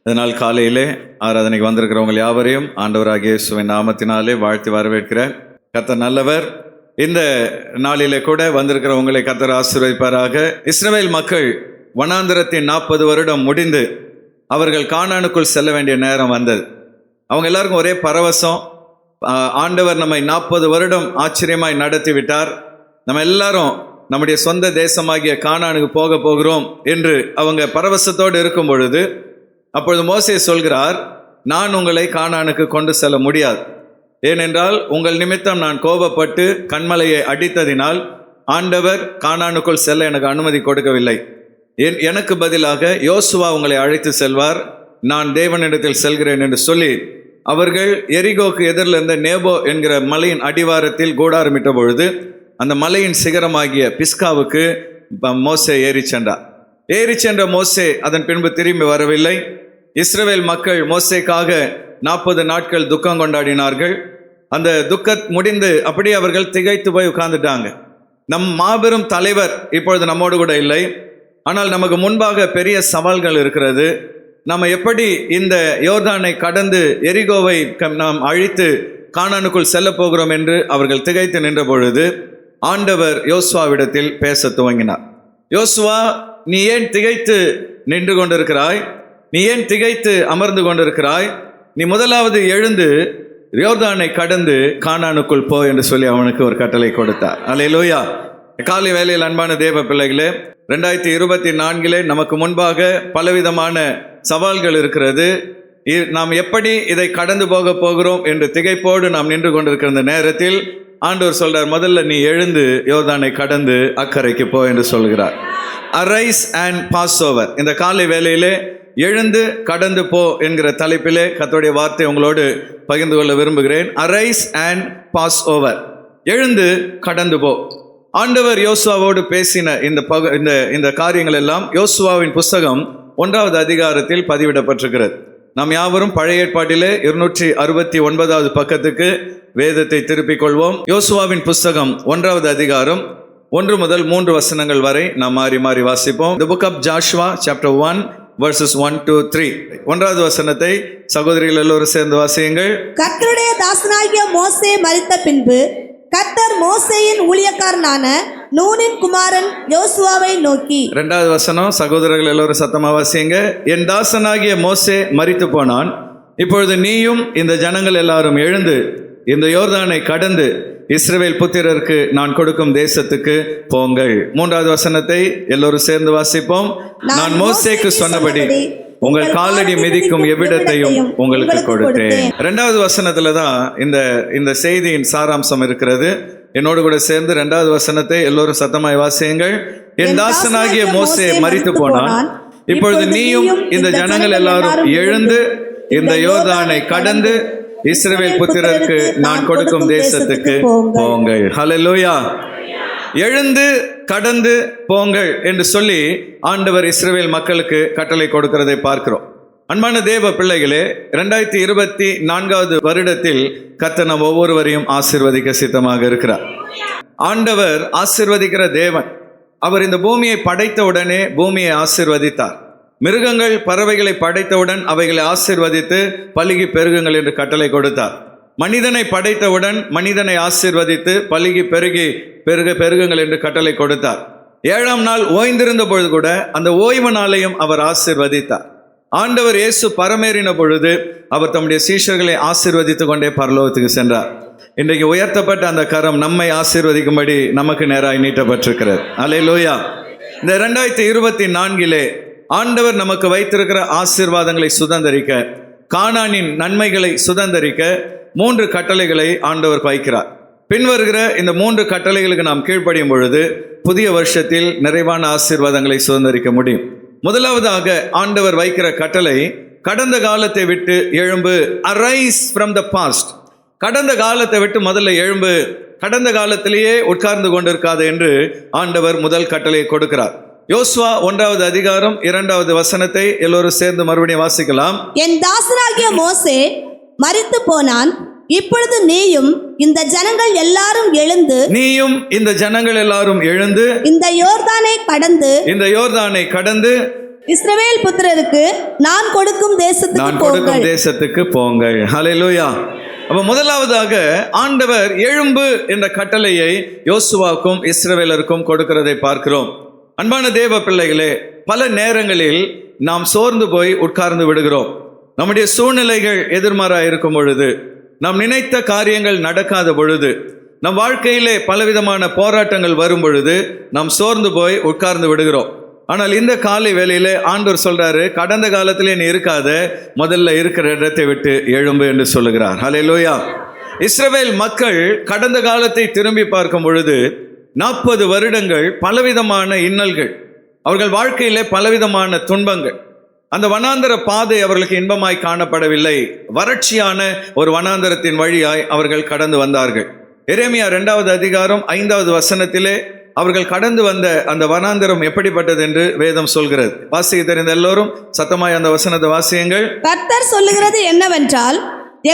இதனால் காலையிலே ஆராதனைக்கு வந்திருக்கிறவங்க யாவரையும் ஆண்டவராகிய இயேசுவின் நாமத்தினாலே வாழ்த்தி வரவேற்கிறேன். கர்த்தர் நல்லவர். இந்த நாளிலே கூட வந்திருக்கிறவங்களை கர்த்தர் ஆசீர்வதிப்பாராக. இஸ்ரவேல் மக்கள் வனாந்திரத்தின் 40 வருடம் முடிந்து அவர்கள் கானானுக்குள் செல்ல வேண்டிய நேரம் வந்தது. அவங்க எல்லாருக்கும் ஒரே பரவசம். ஆண்டவர் நம்மை 40 வருடம் ஆச்சரியமாய் நடத்தி விட்டார். நம்ம எல்லாரும் நம்முடைய சொந்த தேசமாகிய கானானுக்கு போக போகிறோம் என்று அவங்க பரவசத்தோடு இருக்கும் பொழுது, அப்பொழுது மோசே சொல்கிறார், நான் உங்களை கானானுக்கு கொண்டு செல்ல முடியாது. ஏனென்றால் உங்கள் நிமித்தம் நான் கோபப்பட்டு கன்மலையை அடித்ததினால் ஆண்டவர் கானானுக்குள் செல்ல எனக்கு அனுமதி கொடுக்கவில்லை. எனக்கு பதிலாக யோசுவா உங்களை அழைத்து செல்வார், நான் தேவனிடத்தில் செல்கிறேன் என்று சொல்லி அவர்கள் எரிகோக்கு எதிரில் இருந்த நேபோ என்கிற மலையின் அடிவாரத்தில் கூடாரமிட்ட பொழுது அந்த மலையின் சிகரமாகிய பிஸ்காவுக்கு மோசே ஏறி சென்ற மோசே அதன் பின்பு திரும்பி வரவில்லை. இஸ்ரவேல் மக்கள் மோசேக்காக 40 நாட்கள் துக்கம் கொண்டாடினார்கள். அந்த துக்கம் முடிந்து அப்படியே அவர்கள் திகைத்து போய் உட்கார்ந்துட்டாங்க. நம் மாபெரும் தலைவர் இப்பொழுது நம்மோடு கூட இல்லை. ஆனால் நமக்கு முன்பாக பெரிய சவால்கள் இருக்கிறது. நம்ம எப்படி இந்த யோர்தானை கடந்து எரிகோவை நாம் அழித்து கானானுக்குள் செல்ல போகிறோம் என்று அவர்கள் திகைத்து நின்ற பொழுது ஆண்டவர் யோசுவாவிடத்தில் பேச துவங்கினார். யோசுவா, நீ ஏன் திகைத்து நின்று கொண்டிருக்கிறாய்? நீ ஏன் திகைத்து அமர்ந்து கொண்டிருக்கிறாய்? நீ முதலாவது எழுந்து யோர்தானை கடந்து கானானுக்குள் போ என்று சொல்லி அவனுக்கு ஒரு கட்டளை கொடுத்தார். அல்லேலூயா. காலை வேளையில் அன்பான தேவ பிள்ளைகளே, 2024 நமக்கு முன்பாக பலவிதமான சவால்கள் இருக்கிறது. நாம் எப்படி இதை கடந்து போக போகிறோம் என்று திகைப்போடு நாம் நின்று கொண்டிருக்கிற இந்த நேரத்தில் ஆண்டவர் சொல்றார், முதல்ல நீ எழுந்து யோர்தானை கடந்து அக்கறைக்கு போ என்று சொல்கிறார். Arise and pass over. இந்த காலை வேளையிலே எழுந்து கடந்து போ என்கிற தலைப்பிலே கர்த்தருடைய வார்த்தை உங்களோடு பகிர்ந்து கொள்ள விரும்புகிறேன். Arise and pass over. எழுந்து கடந்து போ. ஆண்டவர் யோசுவாவோடு பேசின இந்த காரியங்கள் எல்லாம் யோசுவாவின் புஸ்தகம் 1வது அதிகாரத்தில் பதிவிடப்பட்டிருக்கிறது. நாம் யாவரும் பழைய ஏற்பாட்டிலே 269வது பக்கத்துக்கு வேதத்தை திருப்பிக் கொள்வோம். யோசுவாவின் புஸ்தகம் 1வது அதிகாரம் 1 முதல் 3 வசனங்கள் வரை நாம் மாறி மாறி வாசிப்போம். The book of Joshua chapter 1 verses 1 to 3. 1வது வசனத்தை சகோதரிகள் எல்லோரும் சேர்ந்து வாசியுங்கள். கர்த்தருடைய தாசனாகிய மோசே மரித்த பின்பு கர்த்தர் மோசேயின் ஊழியக்காரனான நூனின் குமாரன் யோசுவாவை நோக்கி. 2வது வசனம் சகோதரர்கள் எல்லோரும் சத்தமா வாசியுங்க. என் தாசனாகிய மோசே மரித்து போனான், இப்பொழுது நீயும் இந்த ஜனங்கள் எல்லாரும் எழுந்து இந்த யோர்தானை கடந்து இஸ்ரவேல் புத்திரருக்கு நான் கொடுக்கும் தேசத்துக்கு போங்கள். 3வது வசனத்தை எல்லோரும் சேர்ந்து வாசிப்போம். நான் மோசேக்கு சொன்னபடி உங்கள் காலடி மிதிக்கும் எவ்விடத்தையும் உங்களுக்கு கொடுத்தேன். 2வது வசனத்துல தான் இந்த செய்தியின் சாராம்சம் இருக்கிறது. என்னோடு கூட சேர்ந்து 2வது வசனத்தை எல்லோரும் சத்தமாய் வாசியுங்கள். என் தாசனாகிய மோசே மரித்து போனான், இப்பொழுது நீயும் இந்த ஜனங்கள் எல்லாரும் எழுந்து இந்த யோர்தானை கடந்து இஸ்ரவேல் புத்திரருக்கு நான் கொடுக்கும் தேசத்துக்கு போங்கள். ஹல்லேலூயா. எழுந்து கடந்து போங்கள் என்று சொல்லி ஆண்டவர் இஸ்ரவேல் மக்களுக்கு கட்டளை கொடுக்கிறதை பார்க்கிறோம். அன்பான தேவ பிள்ளைகளே, 2024வது வருடத்தில் கர்த்தர் நம் ஒவ்வொருவரையும் ஆசீர்வதிக்க சித்தமாக இருக்கிறார். ஆண்டவர் ஆசீர்வதிக்கிற தேவன். அவர் இந்த பூமியை படைத்த உடனே பூமியை ஆசீர்வதித்தார். மிருகங்கள் பறவைகளை படைத்தவுடன் அவைகளை ஆசீர்வதித்து பலுகி பெருகுங்கள் என்று கட்டளை கொடுத்தார். மனிதனை படைத்தவுடன் மனிதனை ஆசீர்வதித்து பலுகி பெருகுங்கள் என்று கட்டளை கொடுத்தார். 7ஆம் நாள் ஓய்ந்திருந்த பொழுது கூட அந்த ஓய்வு நாளையும் அவர் ஆசீர்வதித்தார். ஆண்டவர் இயேசு பரமேறின பொழுது அவர் தம்முடைய சீஷர்களை ஆசீர்வதித்து கொண்டே பரலோகத்துக்கு சென்றார். இன்றைக்கு உயர்த்தப்பட்ட அந்த கரம் நம்மை ஆசீர்வதிக்கும்படி நமக்கு நேராய் நீட்டப்பட்டிருக்கிறது. அல்லேலூயா. இந்த 2024 ஆண்டவர் நமக்கு வைத்திருக்கிற ஆசீர்வாதங்களை சுதந்தரிக்க, கானானின் நன்மைகளை சுதந்தரிக்க 3 கட்டளைகளை ஆண்டவர் வைக்கிறார். பின்வருகிற இந்த 3 கட்டளைகளுக்கு நாம் கீழ்ப்படியும் பொழுது புதிய வருஷத்தில் நிறைவான ஆசீர்வாதங்களை சுதந்தரிக்க முடியும். முதலாவதாக ஆண்டவர் வைக்கிற கட்டளை, கடந்த காலத்தை விட்டு எழும்பு. Arise from the past. கடந்த காலத்தை விட்டு முதல்ல எழும்பு. கடந்த காலத்திலேயே உட்கார்ந்து கொண்டிருக்காது என்று ஆண்டவர் முதல் கட்டளையை கொடுக்கிறார். யோசுவா 1வது அதிகாரம் 2வது வசனத்தை எல்லோரும் சேர்ந்து மறுபடியும் வாசிக்கலாம். என் தாசனாகிய மோசே மரித்து போனான், இப்பொழுது நீயும் இந்த ஜனங்கள் எல்லாரும் எழுந்து இந்த யோர்தானை கடந்து இஸ்ரவேல் புத்திரருக்கு நான் கொடுக்கும் தேசத்துக்கு போங்கள். ஹல்லேலூயா. அப்ப முதலாவதாக ஆண்டவர் எழும்பு என்ற கட்டளையை யோசுவாவுக்கும் இஸ்ரவேலருக்கும் கொடுக்கிறதை பார்க்கிறோம். அன்பான தேவ பிள்ளைகளே, பல நேரங்களில் நாம் சோர்ந்து போய் உட்கார்ந்து விடுகிறோம். நம்முடைய சூழ்நிலைகள் எதிர்மாறாக இருக்கும் பொழுது, நாம் நினைத்த காரியங்கள் நடக்காத பொழுது, நம் வாழ்க்கையிலே பலவிதமான போராட்டங்கள் வரும் பொழுது நாம் சோர்ந்து போய் உட்கார்ந்து விடுகிறோம். ஆனால் இந்த காலை வேளையிலே ஆண்டவர் சொல்றாரு, கடந்த காலத்திலே நீ இருக்காத, முதல்ல இருக்கிற இடத்தை விட்டு எழும்பு என்று சொல்லுகிறார். ஹல்லேலூயா. இஸ்ரவேல் மக்கள் கடந்த காலத்தை திரும்பி பார்க்கும் பொழுது 40 வருடங்கள் பலவிதமான இன்னல்கள், அவர்கள் வாழ்க்கையிலே பலவிதமான துன்பங்கள். அந்த வனாந்தர பாதை அவர்களுக்கு இன்பமாய் காணப்படவில்லை. வறட்சியான ஒரு வனாந்தரத்தின் வழியாய் அவர்கள் கடந்து வந்தார்கள். எரேமியா 2வது அதிகாரம் 5வது வசனத்திலே அவர்கள் கடந்து வந்த அந்த வனாந்தரம் எப்படிப்பட்டது என்று வேதம் சொல்கிறது. வாசிக்க தெரிந்த எல்லோரும் சத்தமாய் அந்த வசனத்தை வாசியுங்கள். கர்த்தர் சொல்லுகிறது என்னவென்றால்,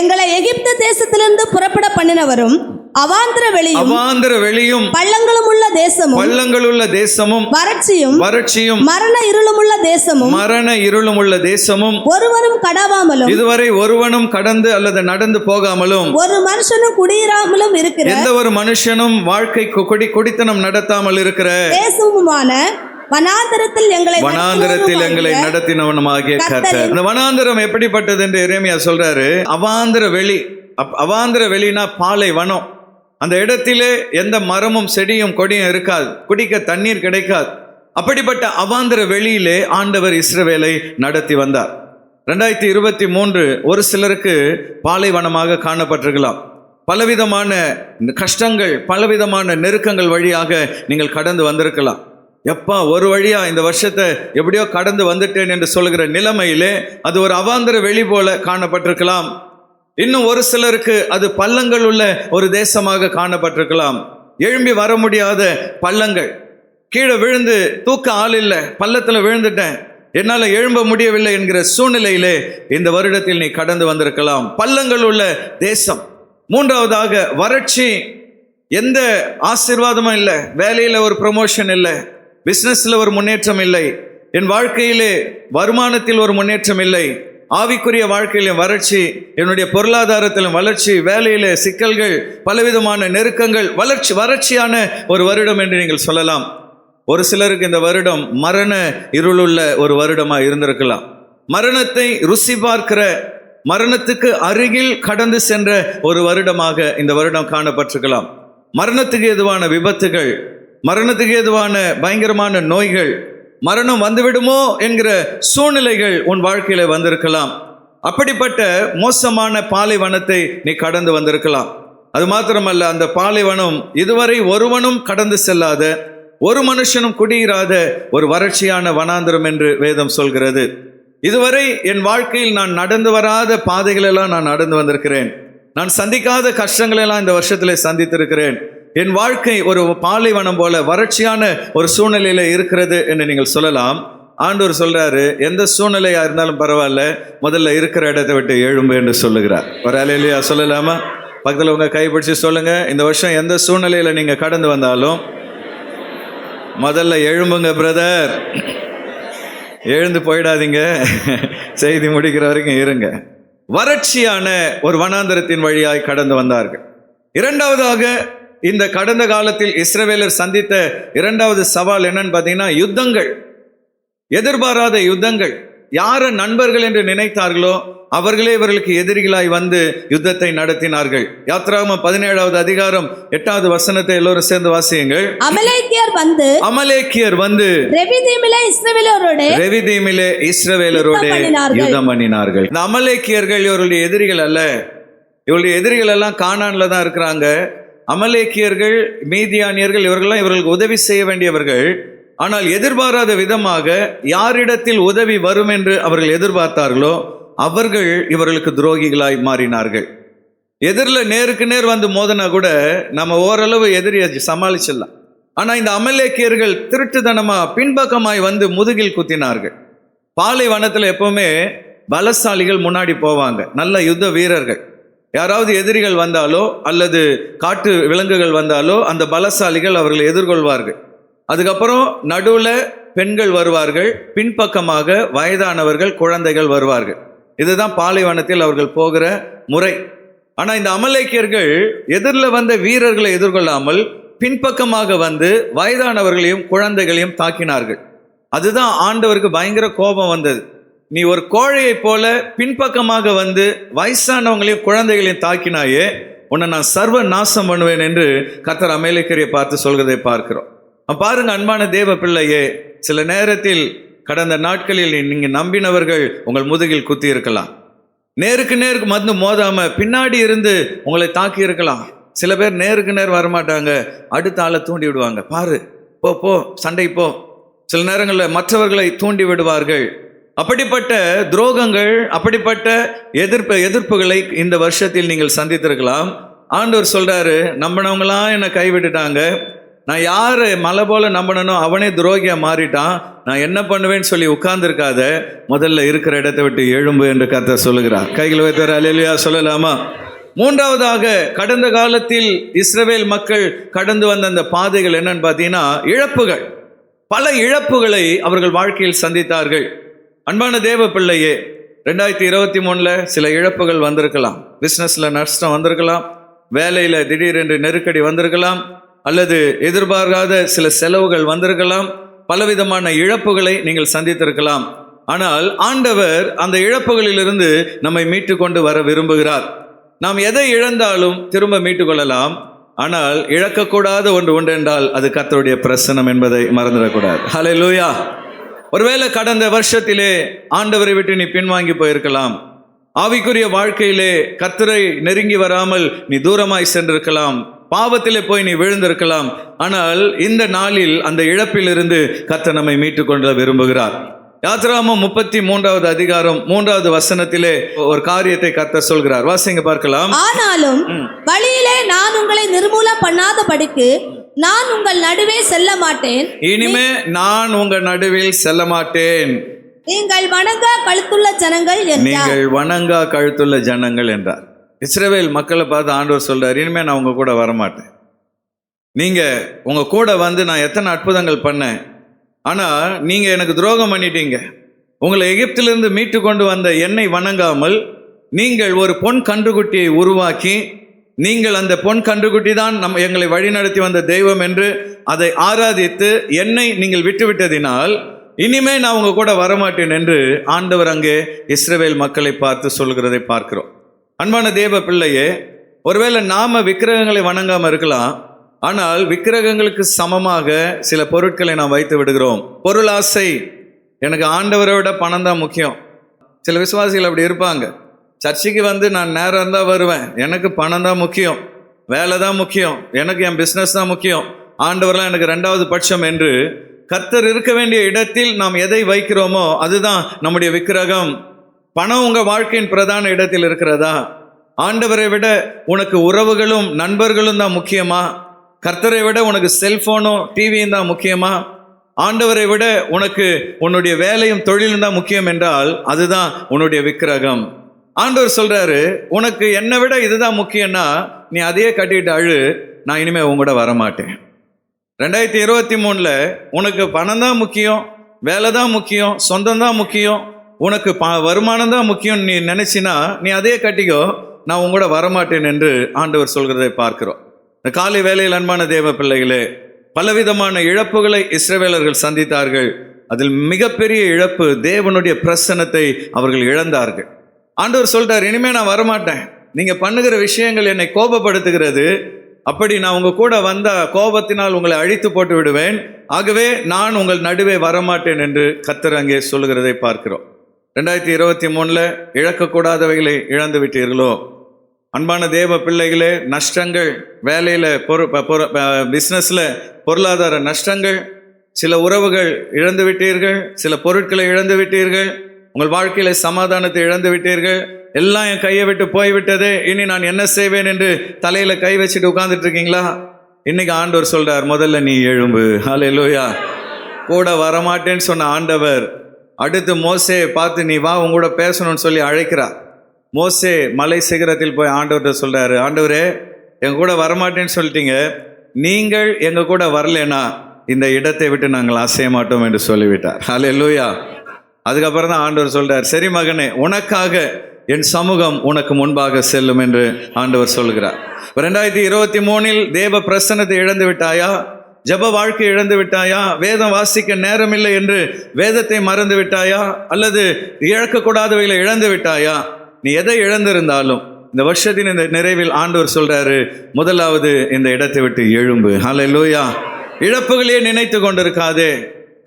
எங்களை எகிப்து தேசத்திலிருந்து புறப்பட பண்ணினவரும் அவாந்தர வெளியும் பள்ளங்களும் உள்ள தேசமும் வறட்சியும் மரண இருளும் உள்ள தேசமும் ஒருவனும் கடவாமலும் இதுவரை ஒருவனும் கடந்து அல்லது நடந்து போகாமலும் ஒரு மனுஷனும் குடியிராமலும் இருக்கிற எந்த ஒரு மனுஷனும் வாழ்க்கை குடித்தனம் நடத்தாமல் இருக்கிற தேசமுமான வனாந்தரத்தில் எங்களை நடத்தினவனுமாகிய கர்த்தர். இந்த வனாந்தரம் எப்படிப்பட்டது என்று எரேமியா சொல்றாரு. அவாந்தர வெளினா பாலை வனம். அந்த இடத்திலே எந்த மரமும் செடியும் கொடியும் இருக்காது, குடிக்க தண்ணீர் கிடைக்காது. அப்படிப்பட்ட அவாந்தர வெளியிலே ஆண்டவர் இஸ்ரவேலை நடத்தி வந்தார். 2023 ஒரு சிலருக்கு பாலைவனமாக காணப்பட்டிருக்கலாம். பலவிதமான கஷ்டங்கள், பலவிதமான நெருக்கங்கள் வழியாக நீங்கள் கடந்து வந்திருக்கலாம். எப்பா ஒரு வழியா இந்த வருஷத்தை எப்படியோ கடந்து வந்துட்டேன் என்று சொல்லுகிற நிலைமையிலே அது ஒரு அவாந்தர வெளி போல காணப்பட்டிருக்கலாம். இன்னும் ஒரு சிலருக்கு அது பள்ளங்கள் உள்ள ஒரு தேசமாக காணப்பட்டிருக்கலாம். எழும்பி வர முடியாத பள்ளங்கள், கீழே விழுந்து தூக்க ஆள் இல்லை, பள்ளத்தில் விழுந்துட்டேன், என்னால் எழும்ப முடியவில்லை என்கிற சூழ்நிலையிலே இந்த வருடத்தில் நீ கடந்து வந்திருக்கலாம். பள்ளங்கள் உள்ள தேசம். மூன்றாவதாக வறட்சி. எந்த ஆசீர்வாதமும் இல்லை, வேலையில் ஒரு ப்ரமோஷன் இல்லை, பிஸ்னஸில் ஒரு முன்னேற்றம் இல்லை, என் வாழ்க்கையிலே வருமானத்தில் ஒரு முன்னேற்றம் இல்லை, ஆவிக்குரிய வாழ்க்கையிலும் வறட்சி, என்னுடைய பொருளாதாரத்திலும் வளர்ச்சி, வேலையிலே சிக்கல்கள், பலவிதமான நெருக்கங்கள், வறட்சியான ஒரு வருடம் என்று நீங்கள் சொல்லலாம். ஒரு சிலருக்கு இந்த வருடம் மரண இருளுள்ள ஒரு வருடமாக இருந்திருக்கலாம். மரணத்தை ருசி பார்க்கிற, மரணத்துக்கு அருகில் கடந்து சென்ற ஒரு வருடமாக இந்த வருடம் காணப்பட்டிருக்கலாம். மரணத்துக்கு ஏதுவான விபத்துகள், மரணத்துக்கு ஏதுவான பயங்கரமான நோய்கள், மரணம் வந்துவிடுமோ என்கிற சூழ்நிலைகள் உன் வாழ்க்கையில வந்திருக்கலாம். அப்படிப்பட்ட மோசமான பாலைவனத்தை நீ கடந்து வந்திருக்கலாம். அது மாத்திரமல்ல, அந்த பாலைவனம் இதுவரை ஒருவனும் கடந்து செல்லாத, ஒரு மனுஷனும் குடியிராத ஒரு வறட்சியான வனாந்தரம் என்று வேதம் சொல்கிறது. இதுவரை என் வாழ்க்கையில் நான் நடந்து வராத பாதைகளெல்லாம் நான் நடந்து வந்திருக்கிறேன். நான் சந்திக்காத கஷ்டங்களெல்லாம் இந்த வருஷத்திலே சந்தித்திருக்கிறேன். என் வாழ்க்கை ஒரு பாலைவனம் போல வறட்சியான ஒரு சூழ்நிலையில இருக்கிறது என்று நீங்கள் சொல்லலாம். ஆண்டவர் சொல்றாரு, எந்த சூழ்நிலையா இருந்தாலும் பரவாயில்ல, முதல்ல இருக்கிற இடத்தை விட்டு எழும்பு என்று சொல்லுகிறார். ஒரு அல்லேலூயா சொல்லலாமா? பக்கத்தில் உங்க கைப்பிடிச்சு சொல்லுங்க, இந்த வருஷம் எந்த சூழ்நிலையில நீங்க கடந்து வந்தாலும் முதல்ல எழும்புங்க பிரதர். எழுந்து போயிடாதீங்க, செய்தி முடிக்கிற வரைக்கும் இருங்க. வறட்சியான ஒரு வனாந்தரத்தின் வழியாய் கடந்து வந்தார்கள். இரண்டாவதாக, இந்த கடந்த காலத்தில் இஸ்ரவேலர் சந்தித்த இரண்டாவது சவால் என்னன்னு பார்த்தீங்கன்னா, யுத்தங்கள், எதிர்பாராத யுத்தங்கள். யார நண்பர்கள் என்று நினைத்தார்களோ அவர்களே இவர்களுக்கு எதிரிகளாய் வந்து யுத்தத்தை நடத்தினார்கள். யாத்ராகமம் 17வது அதிகாரம் 8வது வசனத்தை எல்லோரும் சேர்ந்து வாசியுங்கள். அமலேக்கியர் வந்து ரெவிதீமிலே இஸ்ரவேலரோடு யுத்தம் பண்ணினார்கள். இந்த அமலேக்கியர்கள் இவருடைய எதிரிகள் அல்ல. இவருடைய எதிரிகள் எல்லாம் கானான்ல தான் இருக்கிறாங்க. அமலேக்கியர்கள், மீதியானியர்கள், இவர்கள்லாம் இவர்களுக்கு உதவி செய்ய வேண்டியவர்கள். ஆனால் எதிர்பாராத விதமாக யாரிடத்தில் உதவி வரும் என்று அவர்கள் எதிர்பார்த்தார்களோ அவர்கள் இவர்களுக்கு துரோகிகளாய் மாறினார்கள். எதிரில் நேருக்கு நேர் வந்து மோதினா கூட நம்ம ஓரளவு எதிரியை சமாளிச்சிடலாம். ஆனால் இந்த அமலேக்கியர்கள் திருட்டுத்தனமா பின்பக்கமாய் வந்து முதுகில் குத்தினார்கள். பாலைவனத்தில் எப்பவுமே பலசாலிகள் முன்னாடி போவாங்க, நல்ல யுத்த வீரர்கள். யாராவது எதிரிகள் வந்தாலோ அல்லது காட்டு விலங்குகள் வந்தாலோ அந்த பலசாலிகள் அவர்களை எதிர்கொள்வார்கள். அதுக்கப்புறம் நடுவில் பெண்கள் வருவார்கள், பின்பக்கமாக வயதானவர்கள், குழந்தைகள் வருவார்கள். இதுதான் பாலைவனத்தில் அவர்கள் போகிற முறை. ஆனா இந்த அமலேக்கியர்கள் எதிரில் வந்த வீரர்களை எதிர்கொள்ளாமல் பின்பக்கமாக வந்து வயதானவர்களையும் குழந்தைகளையும் தாக்கினார்கள். அதுதான் ஆண்டவருக்கு பயங்கர கோபம் வந்தது. நீ ஒரு கோழையை போல பின்பக்கமாக வந்து வயசானவங்களையும் குழந்தைகளையும் தாக்கினாயே, உன்னை நான் சர்வ நாசம் பண்ணுவேன் என்று கர்த்தர் அமலேக்கியரை பார்த்து சொல்கிறதை பார்க்கிறோம். பாருங்க அன்பான தேவ பிள்ளையே, சில நேரத்தில் கடந்த நாட்களில் நீங்க நம்பினவர்கள் உங்கள் முதுகில் குத்தி இருக்கலாம். நேருக்கு நேருக்கு மருந்து மோதாம பின்னாடி இருந்து உங்களை தாக்கி இருக்கலாம். சில பேர் நேருக்கு நேர் வரமாட்டாங்க, அடுத்த ஆளை தூண்டி விடுவாங்க. பாரு, போ போ சண்டை போ. சில நேரங்களில் மற்றவர்களை தூண்டி விடுவார்கள். அப்படிப்பட்ட துரோகங்கள், அப்படிப்பட்ட எதிர்ப்புகளை இந்த வருஷத்தில் நீங்கள் சந்தித்திருக்கலாம். ஆண்டவர் சொல்றாரு, நம்பினவங்களாம் என்னை கைவிட்டுட்டாங்க, நான் யாரு மலை போல நம்பனோ அவனே துரோகியா மாறிட்டான், நான் என்ன பண்ணுவேன்னு சொல்லி உட்கார்ந்துருக்காத, முதல்ல இருக்கிற இடத்தை விட்டு எழும்பு என்று கர்த்தர் சொல்லுகிறார். கைகள் வைத்தவர் அல்லேலூயா சொல்லலாமா? மூன்றாவதாக, கடந்த காலத்தில் இஸ்ரவேல் மக்கள் கடந்து வந்த அந்த பாதைகள் என்னன்னு பார்த்தீங்கன்னா இழப்புகள். பல இழப்புகளை அவர்கள் வாழ்க்கையில் சந்தித்தார்கள். அன்பான தேவ பிள்ளையே, 2023 சில இழப்புகள் வந்திருக்கலாம். பிஸ்னஸ்ல நஷ்டம் வந்திருக்கலாம், வேலையில திடீரென்று நெருக்கடி வந்திருக்கலாம், அல்லது எதிர்பார்க்காத சில செலவுகள் வந்திருக்கலாம். பலவிதமான இழப்புகளை நீங்கள் சந்தித்திருக்கலாம். ஆனால் ஆண்டவர் அந்த இழப்புகளிலிருந்து நம்மை மீட்டு கொண்டு வர விரும்புகிறார். நாம் எதை இழந்தாலும் திரும்ப மீட்டு கொள்ளலாம். ஆனால் இழக்கக்கூடாத ஒன்று உண்டு என்றால் அது கர்த்தருடைய பிரசன்னம் என்பதை மறந்துடக்கூடாது. ஹல்லேலூயா. ஒருவேளை கடந்த வருஷத்திலே ஆண்டவரை விட்டு நீ பின்வாங்கி போயிருக்கலாம். ஆவிக்குரிய வாழ்க்கையிலே கர்த்தரை நெருங்கி வராமல் நீ தூரமாய் சென்றிருக்கலாம். பாவத்திலே போய் நீ விழுந்திருக்கலாம். ஆனால் இந்த நாளில் அந்த இழப்பிலிருந்து கர்த்தர் நம்மை மீட்டு கொள்ள விரும்புகிறார். யாத்ராகமம் 33வது அதிகாரம் 3வது வசனத்திலே ஒரு காரியத்தை கர்த்தர் சொல்கிறார். வாசிங்க பார்க்கலாம். ஆனாலும் வழியிலே நான் உங்களை நிர்மூலம் பண்ணாதபடிக்கு நான் உங்கள் நடுவே செல்ல மாட்டேன். இனிமே நான் உங்கள் நடுவில் செல்ல மாட்டேன். நீங்கள் வணங்கா கழுத்துள்ள ஜனங்கள் என்றார். நீங்கள் வணங்கா கழுத்துள்ள ஜனங்கள் என்றார். இஸ்ரவேல் மக்களை பார்த்து ஆண்டவர் சொல்றார், இனிமே நான் உங்க கூட வரமாட்டேன். நீங்க உங்க கூட வந்து நான் எத்தனை அற்புதங்கள் பண்ணேன், ஆனா நீங்க எனக்கு துரோகம் பண்ணிட்டீங்க. உங்களை எகிப்திலிருந்து மீட்டு கொண்டு வந்த என்னை வணங்காமல் நீங்கள் ஒரு பொன் கன்றுக்குட்டியை உருவாக்கி, நீங்கள் அந்த பொன் கன்றுக்குட்டி தான் எங்களை வழிநடத்தி வந்த தெய்வம் என்று அதை ஆராதித்து என்னை நீங்கள் விட்டுவிட்டதினால் இனிமே நான் உங்க கூட வரமாட்டேன் என்று ஆண்டவர் அங்கே இஸ்ரவேல் மக்களை பார்த்து சொல்கிறதை பார்க்கிறோம். அன்பான தேவ பிள்ளையே, ஒருவேளை நாம விக்கிரகங்களை வணங்காம இருக்கலாம், ஆனால் விக்கிரகங்களுக்கு சமமாக சில பொருட்களை நாம் வைத்து விடுகிறோம். பொருள் ஆசை, எனக்கு ஆண்டவரை விட பணம் தான் முக்கியம். சில விசுவாசிகள் அப்படி இருப்பாங்க. சர்ச்சுக்கு வந்து நான் நேரம் இருந்தால் வருவேன், எனக்கு பணம் தான் முக்கியம், வேலை தான் முக்கியம், எனக்கு என் பிஸ்னஸ் தான் முக்கியம், ஆண்டவர்லாம் எனக்கு 2வது பட்சம் என்று கர்த்தர் இருக்க வேண்டிய இடத்தில் நாம் எதை வைக்கிறோமோ அதுதான் நம்முடைய விக்கிரகம். பணம் உங்கள் வாழ்க்கையின் பிரதான இடத்தில் இருக்கிறதா? ஆண்டவரை விட உனக்கு உறவுகளும் நண்பர்களும் தான் முக்கியமா? கர்த்தரை விட உனக்கு செல்போனும் டிவியும் தான் முக்கியமா? ஆண்டவரை விட உனக்கு உன்னுடைய வேலையும் தொழிலும் தான் முக்கியம் என்றால் அதுதான் உன்னுடைய விக்கிரகம். ஆண்டவர் சொல்றாரு, உனக்கு என்னை விட இதுதான் முக்கியம்னா நீ அதையே கட்டிட்டு அழு, நான் இனிமே உங்க கூட வரமாட்டேன். 2023 உனக்கு பணம் தான் முக்கியம், வேலை தான் முக்கியம், சொந்தம் தான் முக்கியம், உனக்கு வருமானம் தான் முக்கியம் நீ நினைச்சினா நீ அதே கட்டிக்கோ, நான் உங்க கூட வரமாட்டேன் என்று ஆண்டவர் சொல்கிறதை பார்க்கிறோம். இந்த காலை வேளையில் அன்பான தேவ பிள்ளைகளே, பலவிதமான இழப்புகளை இஸ்ரவேலர்கள் சந்தித்தார்கள். அதில் மிகப்பெரிய இழப்பு தேவனுடைய பிரசன்னத்தை அவர்கள் இழந்தார்கள். ஆண்டவர் சொல்றார், இனிமே நான் வரமாட்டேன், நீங்க பண்ணுகிற விஷயங்கள் என்னை கோபப்படுத்துகிறது, அப்படி நான் உங்க கூட வந்தா கோபத்தினால் உங்களை அழித்து போட்டு விடுவேன், ஆகவே நான் உங்கள் நடுவே வரமாட்டேன் என்று கர்த்தர் அங்கே சொல்லுகிறதை பார்க்கிறோம். 2023 இழக்கக்கூடாதவைகளை இழந்து விட்டீர்களோ? அன்பான தேவ பிள்ளைகளே, நஷ்டங்கள், வேலையில் பிஸ்னஸில் பொருளாதார நஷ்டங்கள், சில உறவுகள் இழந்து விட்டீர்கள், சில பொருட்களை இழந்து விட்டீர்கள், உங்கள் வாழ்க்கையில சமாதானத்தை இழந்து விட்டீர்கள், எல்லாம் என் கையை விட்டு போய்விட்டதே, இனி நான் என்ன செய்வேன் என்று தலையில கை வச்சுட்டு உட்கார்ந்துட்டு இருக்கீங்களா? இன்னைக்கு ஆண்டவர் சொல்றார், முதல்ல நீ எழும்பு. ஹல்லேலூயா. கூட வரமாட்டேன்னு சொன்ன ஆண்டவர் அடுத்து மோசேயை பார்த்து நீ வா உங்க கூட பேசணும்னு சொல்லி அழைக்கிறார். மோசே மலை சிகரத்தில் போய் ஆண்டவர்கிட்ட சொல்றாரு, ஆண்டவரே எங்க கூட வரமாட்டேன்னு சொல்லிட்டீங்க, நீங்கள் எங்க கூட வரலனா இந்த இடத்தை விட்டு நாங்கள் அசைய மாட்டோம் என்று சொல்லிவிட்டார். ஹல்லேலூயா. அதுக்கப்புறம் தான் ஆண்டவர் சொல்றார், சரி மகனே, உனக்காக என் சமூகம் உனக்கு முன்பாக செல்லும் என்று ஆண்டவர் சொல்கிறார். 2023 தேவ பிரசன்னத்தை இழந்து விட்டாயா? ஜப வாழ்க்கை இழந்து விட்டாயா? வேதம் வாசிக்க நேரமில்லை என்று வேதத்தை மறந்து விட்டாயா? அல்லது இழக்கக்கூடாதவைகளை இழந்து விட்டாயா? நீ எதை இழந்திருந்தாலும் இந்த வருஷத்தின் இந்த நிறைவில் ஆண்டவர் சொல்றாரு, முதலாவது இந்த இடத்தை விட்டு எழும்பு. ஹல்லேலூயா. இழப்புகளையே நினைத்து கொண்டிருக்காதே,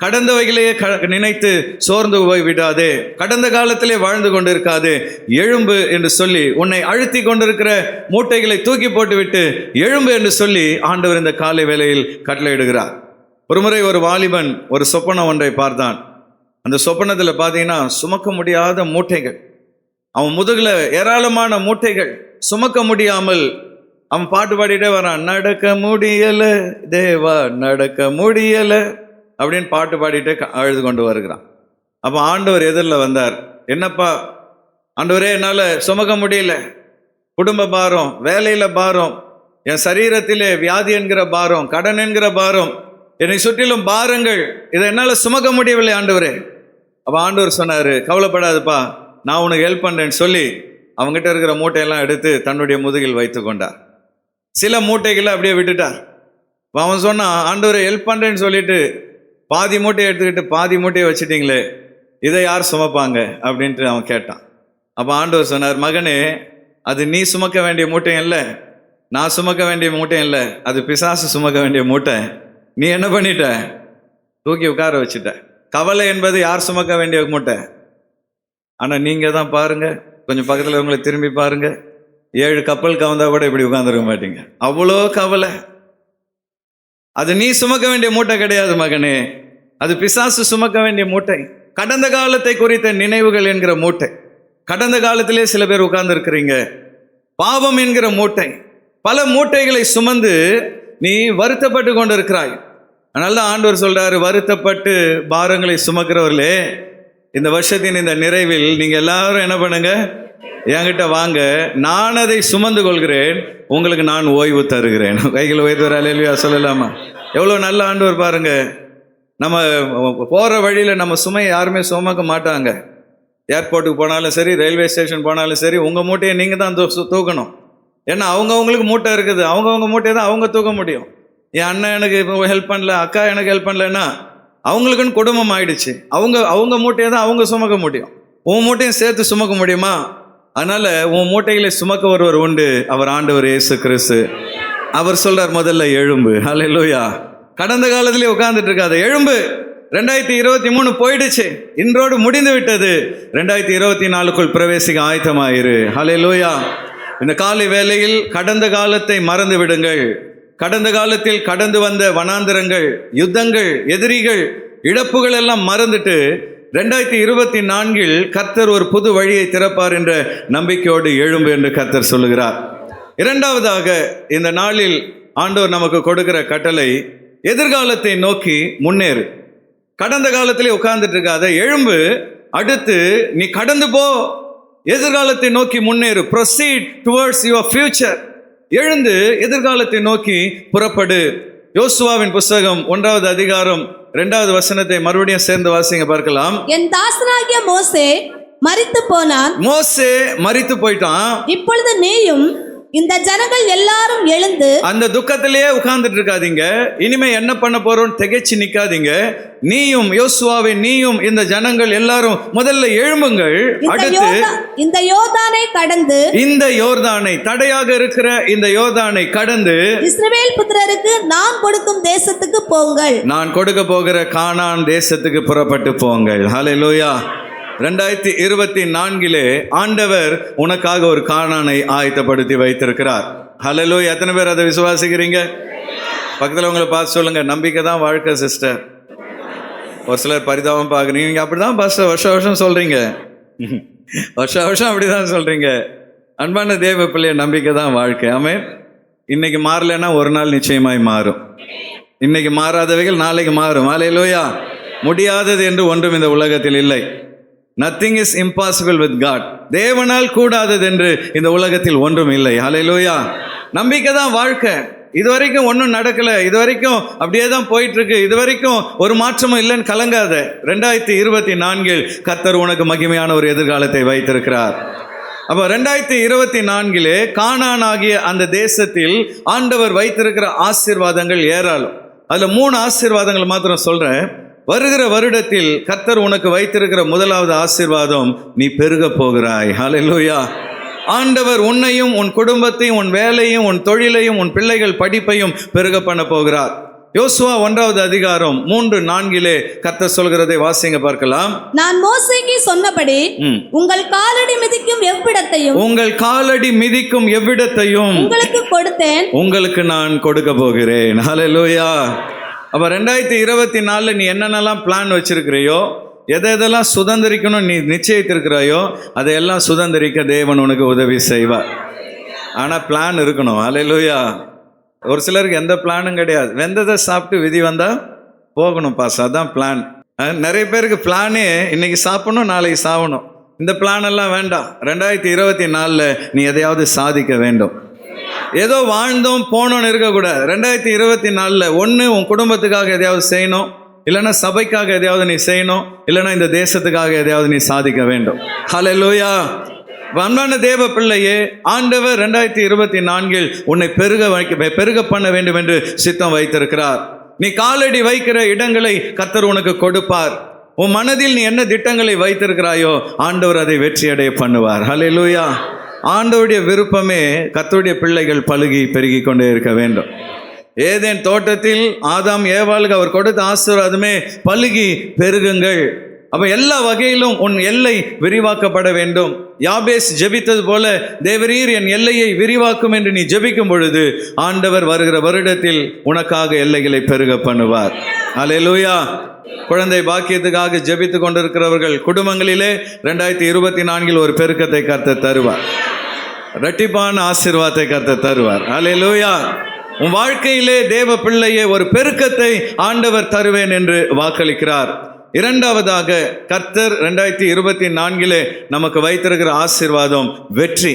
கடந்தவைகளையே நினைத்து சோர்ந்து போய் விடாதே, கடந்த காலத்திலே வாழ்ந்து கொண்டிருக்காதே, எழும்பு என்று சொல்லி உன்னை அழுத்தி கொண்டிருக்கிற மூட்டைகளை தூக்கி போட்டுவிட்டு எழும்பு என்று சொல்லி ஆண்டவர் இந்த காலை வேளையில் கட்டளையிடுகிறார். ஒருமுறை ஒரு வாலிபன் ஒரு சொப்பனம் ஒன்றை பார்த்தான். அந்த சொப்பனத்தில் பார்த்தீங்கன்னா சுமக்க முடியாத மூட்டைகள், அவன் முதுகுல ஏராளமான மூட்டைகள், சுமக்க முடியாமல் அவன் பாட்டு பாடிட்டே வரான். நடக்க முடியல தேவா, நடக்க முடியல அப்படின்னு பாட்டு பாடிட்டே அழுது கொண்டு வருகிறான். அப்போ ஆண்டவர் எதிரில் வந்தார். என்னப்பா ஆண்டவரே, என்னால் சுமக்க முடியல, குடும்ப பாரம், வேலையில் பாரம், என் சரீரத்திலே வியாதி என்கிற பாரம், கடன் என்கிற பாரம், என்னை சுற்றிலும் பாரங்கள், இதை என்னால் சுமக்க முடியவில்லை ஆண்டவரே. அப்போ ஆண்டவர் சொன்னார், கவலைப்படாதுப்பா, நான் உனக்கு ஹெல்ப் பண்ணுறேன்னு சொல்லி அவங்ககிட்ட இருக்கிற மூட்டையெல்லாம் எடுத்து தன்னுடைய முதுகில் வைத்து கொண்டார். சில மூட்டைகளை அப்படியே விட்டுட்டார். அவன் சொன்னான், ஆண்டவரை ஹெல்ப் பண்ணுறேன்னு சொல்லிட்டு பாதி மூட்டையை எடுத்துக்கிட்டு பாதி மூட்டையை வச்சுட்டிங்களே, இதை யார் சுமப்பாங்க அப்படின்ட்டு அவன் கேட்டான். அப்போ ஆண்டவர் சொன்னார், மகனே, அது நீ சுமக்க வேண்டிய மூட்டையும் இல்லை, நான் சுமக்க வேண்டிய மூட்டையும் இல்லை, அது பிசாசு சுமக்க வேண்டிய மூட்டை. நீ என்ன பண்ணிட்ட? தூக்கி உட்கார வச்சுட்ட. கவலை என்பது யார் சுமக்க வேண்டிய மூட்டை? ஆனால் நீங்கள் தான் பாருங்க, கொஞ்சம் பக்கத்தில் உங்களை திரும்பி பாருங்க, 7 கப்பல் கவர்ந்தா கூட இப்படி உட்காந்துருக்க மாட்டீங்க, அவ்வளோ கவலை. அது நீ சுமக்க வேண்டிய மூட்டை கிடையாது மகனே, அது பிசாசு சுமக்க வேண்டிய மூட்டை. கடந்த காலத்தை குறித்த நினைவுகள் என்கிற மூட்டை. கடந்த காலத்திலே சில பேர் உட்கார்ந்து இருக்கிறீங்க. பாவம் என்கிற மூட்டை, பல மூட்டைகளை சுமந்து நீ வருத்தப்பட்டு கொண்டு இருக்கிறாய். அதனால தான் ஆண்டவர் சொல்றாரு, வருத்தப்பட்டு பாரங்களை சுமக்கிறவர்களே, இந்த வருஷத்தின் இந்த நிறைவில் நீங்க எல்லாரும் என்ன பண்ணுங்க, என்கிட்ட வாங்க, நான் அதை சுமந்து கொள்கிறேன், உங்களுக்கு நான் ஓய்வு தருகிறேன். கைகள் உயர்த்து வர அல்லேலூயா சொல்லலாமா? எவ்வளோ நல்ல ஆண்டவர் பாருங்க. நம்ம போகிற வழியில் நம்ம சுமையை யாருமே சுமக்க மாட்டாங்க. ஏர்போர்ட்டுக்கு போனாலும் சரி, ரயில்வே ஸ்டேஷன் போனாலும் சரி, உங்கள் மூட்டையை நீங்கள் தான் தூக்கணும். ஏன்னா அவங்கவுங்களுக்கு மூட்டை இருக்குது, அவங்கவுங்க மூட்டையை தான் அவங்க தூக்க முடியும். என் அண்ணன் எனக்கு ஹெல்ப் பண்ணல, அக்கா எனக்கு ஹெல்ப் பண்ணலன்னா அவங்களுக்குன்னு குடும்பம் ஆயிடுச்சு. அவங்க மூட்டையை தான் அவங்க சுமக்க முடியும். உன் மூட்டையும் சேர்த்து சுமக்க முடியுமா? அதனால உன் மூட்டைகளை சுமக்க ஒருவர் உண்டு, அவர் ஆண்டவர் இயேசு கிறிஸ்து. அவர் சொல்றார், முதல்ல எழும்பு. ஹல்லேலூயா. கடந்த காலத்திலே உட்கார்ந்துட்டு இருக்காத, எழும்பு. 2023 போயிடுச்சு, இன்றோடு முடிந்து விட்டது. 2024க்குள் பிரவேசிக்க ஆயத்தமாயிரு. ஹல்லேலூயா. இந்த காலை வேளையில் கடந்த காலத்தை மறந்து விடுங்கள். கடந்த காலத்தில் கடந்து வந்த வனாந்திரங்கள், யுத்தங்கள், எதிரிகள், இழப்புகள் எல்லாம் மறந்துட்டு 2024 கர்த்தர் ஒரு புது வழியை திறப்பார் என்ற நம்பிக்கையோடு எழும்பு என்று கர்த்தர் சொல்லுகிறார். இரண்டாவதாக, இந்த நாளில் ஆண்டவர் நமக்கு கொடுக்கிற கட்டளை, எதிர்காலத்தை நோக்கி முன்னேறு. கடந்த காலத்திலே உட்கார்ந்துட்டு இருக்காத, எழும்பு. அடுத்து நீ கடந்து போ, எதிர்காலத்தை நோக்கி முன்னேறு. Proceed towards your future. எழுந்து எதிர்காலத்தை நோக்கி புறப்படு. யோசுவாவின் புஸ்தகம் 1வது அதிகாரம் 2வது வசனத்தை மறுபடியும் சேர்ந்து வாசிங்க பார்க்கலாம். என் தாசனாகிய மோசே மரித்து போனான். மோசே மரித்து போயிட்டான். இப்பொழுது நீயும் இந்த ஜனங்கள் எல்லாரும் எழுந்து. அந்த துக்கத்திலேயே உட்கார்ந்துட்டு இருக்காதீங்க. இனிமே என்ன பண்ண போறோம் திகைச்சு நிக்காதீங்க. நீயும் யோசுவாவே, நீயும் இந்த ஜனங்கள் எல்லாரும் முதல்ல எழும்புங்கள். அடுத்து இந்த யோர்தானை கடந்து, இந்த யோர்தானை, தடையாக இருக்கிற இந்த யோர்தானை கடந்து இஸ்ரவேல் புத்திரருக்கு நான் கொடுக்கும் தேசத்துக்கு போங்கள். நான் கொடுக்க போகிற கானான் தேசத்துக்கு புறப்பட்டு போங்கள். ஹல்லேலூயா. 2024 ஆண்டவர் உனக்காக ஒரு கானானை ஆயத்தப்படுத்தி வைத்திருக்கிறார். ஹல்லேலூயா. எத்தனை பேர் அதை விசுவாசிக்கிறீங்க? பக்கத்தில் உங்களை பார்த்து சொல்லுங்க, நம்பிக்கை தான் வாழ்க்கை சிஸ்டர். ஒரு சிலர் பரிதாபம் பார்க்குறீங்க, நீங்கள் அப்படி தான் வருஷம் சொல்கிறீங்க, வருஷம் அப்படி தான் சொல்கிறீங்க. அன்பான தேவ பிள்ளைய, நம்பிக்கை தான் வாழ்க்கை. ஆமென். இன்னைக்கு மாறலைன்னா ஒரு நாள் நிச்சயமாய் மாறும். இன்னைக்கு மாறாதவைகள் நாளைக்கு மாறும். ஹல்லேலூயா. முடியாதது என்று ஒன்றும் இந்த உலகத்தில் இல்லை. Nothing is impossible with God. தேவனால் கூடாதது என்று இந்த உலகத்தில் ஒன்றும் இல்லை. ஹல்லேலூயா. நம்பிக்கை தான் வாழ்க்கை. இது வரைக்கும் ஒன்றும் நடக்கல, இது வரைக்கும் அப்படியே தான் போயிட்டு இருக்கு, இது வரைக்கும் ஒரு மாற்றமும் இல்லைன்னு கலங்காத. 2024 கர்த்தர் உனக்கு மகிமையான ஒரு எதிர்காலத்தை வைத்திருக்கிறார். அப்போ 2024 கானான் ஆகிய அந்த தேசத்தில் ஆண்டவர் வைத்திருக்கிற ஆசீர்வாதங்கள் ஏராளம். அதுல 3 ஆசீர்வாதங்கள் மாத்திரம் சொல்றேன். வருகிற வருடத்தில் கர்த்தர் உனக்கு வைத்திருக்கிற முதலாவது ஆசீர்வாதம், நீ பெருக போகிறாய். ஹல்லேலூயா. ஆண்டவர் உன்னையும் உன் குடும்பத்தையும் உன் வேலையும் உன் தொழிலையும் உன் பிள்ளைகள் படிப்பையும் பெருக பண்ண போகிறார். யோசுவா 1வது அதிகாரம் 3-4 கர்த்தர் சொல்கிறதை வாசிங்க பார்க்கலாம். நான் மோசேக்கு சொன்னபடி உங்கள் காலடி மிதிக்கும் எவ்விடத்தையும் உங்களுக்கு கொடுத்தேன், உங்களுக்கு நான் கொடுக்க போகிறேன். ஹல்லேலூயா. அப்ப 2024 நீ என்னென்னலாம் பிளான் வச்சிருக்கிறையோ, எதெல்லாம் சுதந்திரிக்கணும் நீ நிச்சயித்திருக்கிறாயோ, அதையெல்லாம் சுதந்திரிக்க தேவன் உனக்கு உதவி செய்வார். ஆனா பிளான் இருக்கணும். ஹல்லேலூயா. ஒரு சிலருக்கு எந்த பிளானும் கிடையாது. வெந்ததை சாப்பிட்டு விதி வந்தா போகணும் பாஸ், அதான் பிளான். நிறைய பேருக்கு பிளானே இன்னைக்கு சாப்பிடணும் நாளைக்கு சாகணும். இந்த பிளான் எல்லாம் வேண்டாம். 2024 நீ எதையாவது சாதிக்க வேண்டும். ஏதோ வாழ்ந்தோம் போனோன்னு இருக்கக்கூடாது. 2024 ஒன்று உன் குடும்பத்துக்காக எதையாவது செய்யணும், இல்லைன்னா சபைக்காக எதையாவது நீ செய்யணும், இல்லைன்னா இந்த தேசத்துக்காக எதையாவது நீ சாதிக்க வேண்டும். ஹல்லேலூயா. அன்பான தேவ பிள்ளையே, ஆண்டவர் 2024 உன்னை பெருக பண்ண வேண்டும் என்று சித்தம் வைத்திருக்கிறார். நீ காலடி வைக்கிற இடங்களை கர்த்தர் உனக்கு கொடுப்பார். உன் மனதில் நீ என்ன திட்டங்களை வைத்திருக்கிறாயோ ஆண்டவர் அதை வெற்றியடைய பண்ணுவார். ஹல்லேலூயா. ஆண்டவருடைய விருப்பமே கர்த்தருடைய பிள்ளைகள் பலுகி பெருகி கொண்டே இருக்க வேண்டும். ஏதேன் தோட்டத்தில் ஆதாம் ஏவாளுக்கு அவர் கொடுத்த ஆசீர்வாதமே பலுகி பெருகுங்கள். அப்ப எல்லா வகையிலும் உன் எல்லை விரிவாக்கப்பட வேண்டும். யாபேஸ் ஜெபித்தது போல, தேவரீர் என் எல்லையை விரிவாக்கும் என்று நீ ஜெபிக்கும் பொழுது ஆண்டவர் வருகிற வருடத்தில் உனக்காக எல்லைகளை பெருக பண்ணுவார். ஹல்லேலூயா. குழந்தை பாக்கியத்துக்காக ஜெபித்து கொண்டிருக்கிறவர்கள் குடும்பங்களிலே 2024 ஒரு பெருக்கத்தை கர்த்தர் தருவார். இரட்டிப்பான ஆசீர்வாதத்தை கர்த்தர் தருவார். ஹல்லேலூயா. உன் வாழ்க்கையிலே தேவ பிள்ளையே ஒரு பெருக்கத்தை ஆண்டவர் தருவேன் என்று வாக்களிக்கிறார். இரண்டாவதாக கர்த்தர் 2024 நமக்கு வைத்திருக்கிற ஆசீர்வாதம் வெற்றி.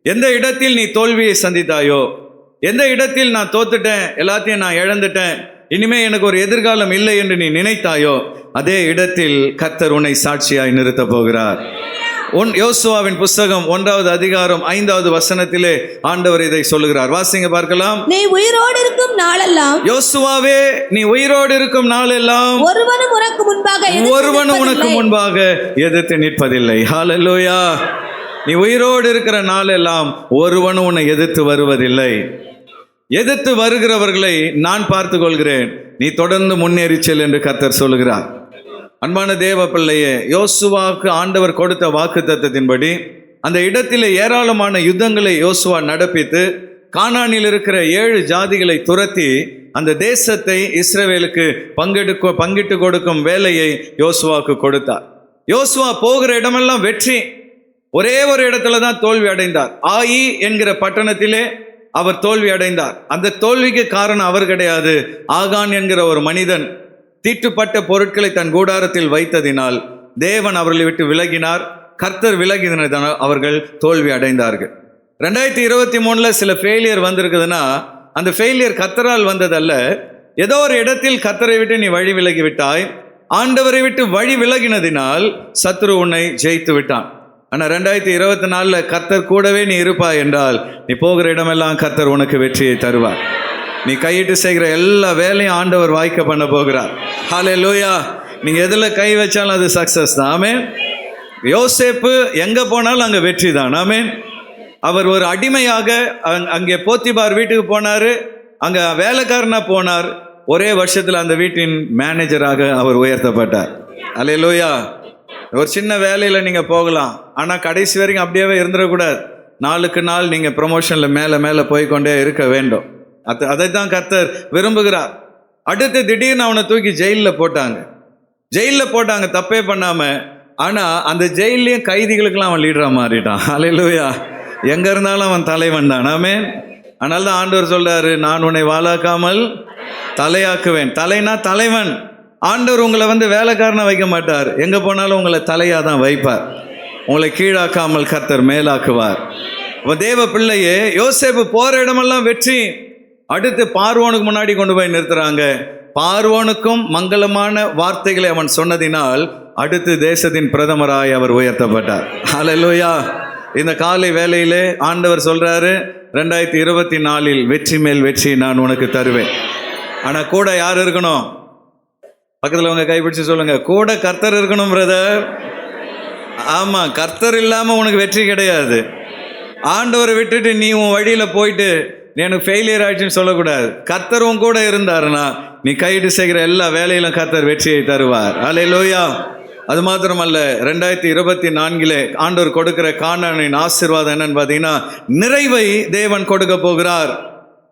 எந்த இடத்தில் நீ தோல்வியை சந்தித்தாயோ, எந்த இடத்தில் நான் தோத்துட்டேன், எல்லாத்தையும் நான் இழந்துட்டேன், இனிமே எனக்கு ஒரு எதிர்காலம் இல்லை என்று நீ நினைத்தாயோ, அதே இடத்தில் கர்த்தர் உன்னை சாட்சியாய் நிறுத்த போகிறார். யோசுவாவின் புஸ்தகம் 1வது அதிகாரம் 5வது வசனத்திலே ஆண்டவர் இதை சொல்லுகிறார். வாசிங்க பார்க்கலாம். நீ உயிரோடு இருக்கும் நாளெல்லாம், யோசுவாவே நீ உயிரோடு இருக்கும் நாளெல்லாம் ஒருவனும் உனக்கு முன்பாக எதிர்த்து நிற்பதில்லை. ஹல்லேலூயா. நீ உயிரோடு இருக்கிற நாளெல்லாம் ஒருவனும் உன்னை எதிர்த்து வருவதில்லை. எதிர்த்து வருகிறவர்களை நான் பார்த்து கொள்கிறேன், நீ தொடர்ந்து முன்னேறி செல் என்று கர்த்தர் சொல்லுகிறார். அன்பான தேவ பிள்ளையே, யோசுவாவுக்கு ஆண்டவர் கொடுத்த வாக்குத்தத்தத்தின்படி அந்த இடத்திலே ஏராளமான யுத்தங்களை யோசுவா நடப்பித்து கானானில் இருக்கிற 7 ஜாதிகளை துரத்தி அந்த தேசத்தை இஸ்ரவேலுக்கு பங்கிட்டு கொடுக்கும் வேலையை யோசுவாவுக்கு கொடுத்தார். யோசுவா போகிற இடமெல்லாம் வெற்றி. ஒரே ஒரு இடத்துல தான் தோல்வி அடைந்தார். ஆயி என்கிற பட்டணத்திலே அவர் தோல்வி அடைந்தார். அந்த தோல்விக்கு காரணம் அவர் கிடையாது, ஆகான் என்கிற ஒரு மனிதன் தீட்டுப்பட்ட பொருட்களை தன் கூடாரத்தில் வைத்ததினால் தேவன் அவர்களை விட்டு விலகினார். கர்த்தர் விலகினால் அவர்கள் தோல்வி அடைந்தார்கள். 2023 சில ஃபெயிலியர் வந்திருக்குதுன்னா அந்த ஃபெயிலியர் கர்த்தரால் வந்ததல்ல. ஏதோ ஒரு இடத்தில் கர்த்தரை விட்டு நீ வழி விலகி விட்டாய். ஆண்டவரை விட்டு வழி விலகினதினால் சத்ரு உன்னை ஜெயித்து விட்டான். ஆனால் 2024 கர்த்தர் கூடவே நீ இருப்பாய் என்றால் நீ போகிற இடமெல்லாம் கர்த்தர் உனக்கு வெற்றியை தருவார். நீ கையிட்டு செய்கிற எல்லா வேலையும் ஆண்டவர் வாய்க்க பண்ண போகிறார். ஹல்லேலூயா. நீங்க எதுல கை வச்சாலும் அது சக்சஸ் தான். ஆமென். யோசேப்பு எங்க போனாலும் அங்க வெற்றி தான். ஆமென். அவர் ஒரு அடிமையாக அங்கே போத்திபார் வீட்டுக்கு போனாரு, அங்க வேலைக்காரனா போனார். ஒரே வருஷத்துல அந்த வீட்டின் மேனேஜராக அவர் உயர்த்தப்பட்டார். ஹல்லேலூயா. ஒரு சின்ன வேலையில நீங்க போகலாம், ஆனா கடைசி வரைக்கும் அப்படியே இருந்துடக்கூடாது. நாளுக்கு நாள் நீங்க ப்ரமோஷன்ல மேல மேல போய்கொண்டே இருக்க வேண்டும். அதைத்தான் கர்த்தர் விரும்புகிறார். அடுத்து திடீர்னு அவனை தூக்கி ஜெயிலில் போட்டாங்க தப்பே பண்ணாம. ஆனா அந்த ஜெயிலையும் கைதிகளுக்கெல்லாம் அவன் லீடரா மாறிட்டான். ஹல்லேலூயா. எங்க இருந்தாலும் அவன் தலைவன் தான். ஆமென். அதனால தான் ஆண்டவர் சொல்றாரு, நான் உன்னை வாழாக்காமல் தலையாக்குவேன். தலைனா தலைவன். ஆண்டவர் உங்களை வேலைக்காரனை வைக்க மாட்டார். எங்க போனாலும் உங்களை தலையா தான் வைப்பார். உங்களை கீழாக்காமல் கர்த்தர் மேலாக்குவார். தேவ பிள்ளையே, யோசேப்பு போற இடமெல்லாம் வெற்றி. அடுத்து பார்வோனுக்கு முன்னாடி கொண்டு போய் நிறுத்துறாங்க. பார்வோனுக்கும் மங்களமான வார்த்தைகளை அவன் சொன்னதினால் அடுத்து தேசத்தின் பிரதமராய் அவர் உயர்த்தப்பட்டார். ஹல்லேலூயா. இந்த காலை வேளையிலே ஆண்டவர் சொல்றாரு, 2024 வெற்றி மேல் வெற்றி நான் உனக்கு தருவேன். ஆனா கூட யார் இருக்கணும்? பக்கத்துல உங்க கைப்பிடிச்சு சொல்லுங்க, கூட கர்த்தர் இருக்கணும் பிரதர். ஆமா, கர்த்தர் இல்லாம உனக்கு வெற்றி கிடையாது. ஆண்டவரை விட்டுட்டு நீ உன் வழியில போயிட்டு எனக்கு ஃபெயிலியர் ஆயிடுச்சுன்னு சொல்லக்கூடாது. கர்த்தர் உன் கூட இருந்தாருன்னா நீ கையிட்டு செய்கிற எல்லா வேலையிலும் கர்த்தர் வெற்றியை தருவார். அல்லேலூயா. அது மாத்திரமல்ல, 2024 ஆண்டவர் கொடுக்கிற கானானின் ஆசீர்வாதம் என்னன்னு பார்த்தீங்கன்னா, நிறைவை தேவன் கொடுக்க போகிறார்.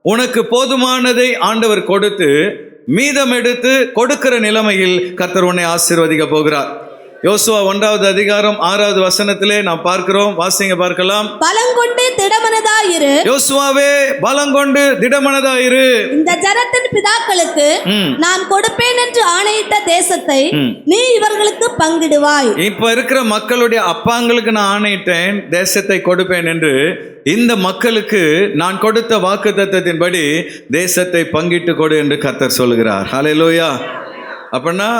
உனக்கு போதுமானதை ஆண்டவர் கொடுத்து மீதம் எடுத்து கொடுக்கிற நிலைமையில் கர்த்தர் உன்னை ஆசீர்வதிக்க போகிறார். யோசுவா 1வது அதிகாரம் 6வது வசனத்திலே நாம் பார்க்கிறோம். வாசிங்க பார்க்கலாம். பலங்கொண்டு திடமனதாயிரு, யோசுவாவே பலங்கொண்டு திடமனதாயிரு, இந்த ஜனத்தின் பிதாக்களுக்கு நான் கொடுப்பேன் என்று ஆணையிட்ட தேசத்தை நீ இவர்களுக்கு பங்கிடுவாய். இப்ப இருக்கிற மக்களுடைய அப்பாங்களுக்கு நான் ஆணையிட்டேன் தேசத்தை கொடுப்பேன் என்று. இந்த மக்களுக்கு நான் கொடுத்த வாக்குத்தத்தத்தின்படி தேசத்தை பங்கிட்டு கொடு என்று கர்த்தர் சொல்கிறார். ஹல்லேலூயா. அப்படின்னா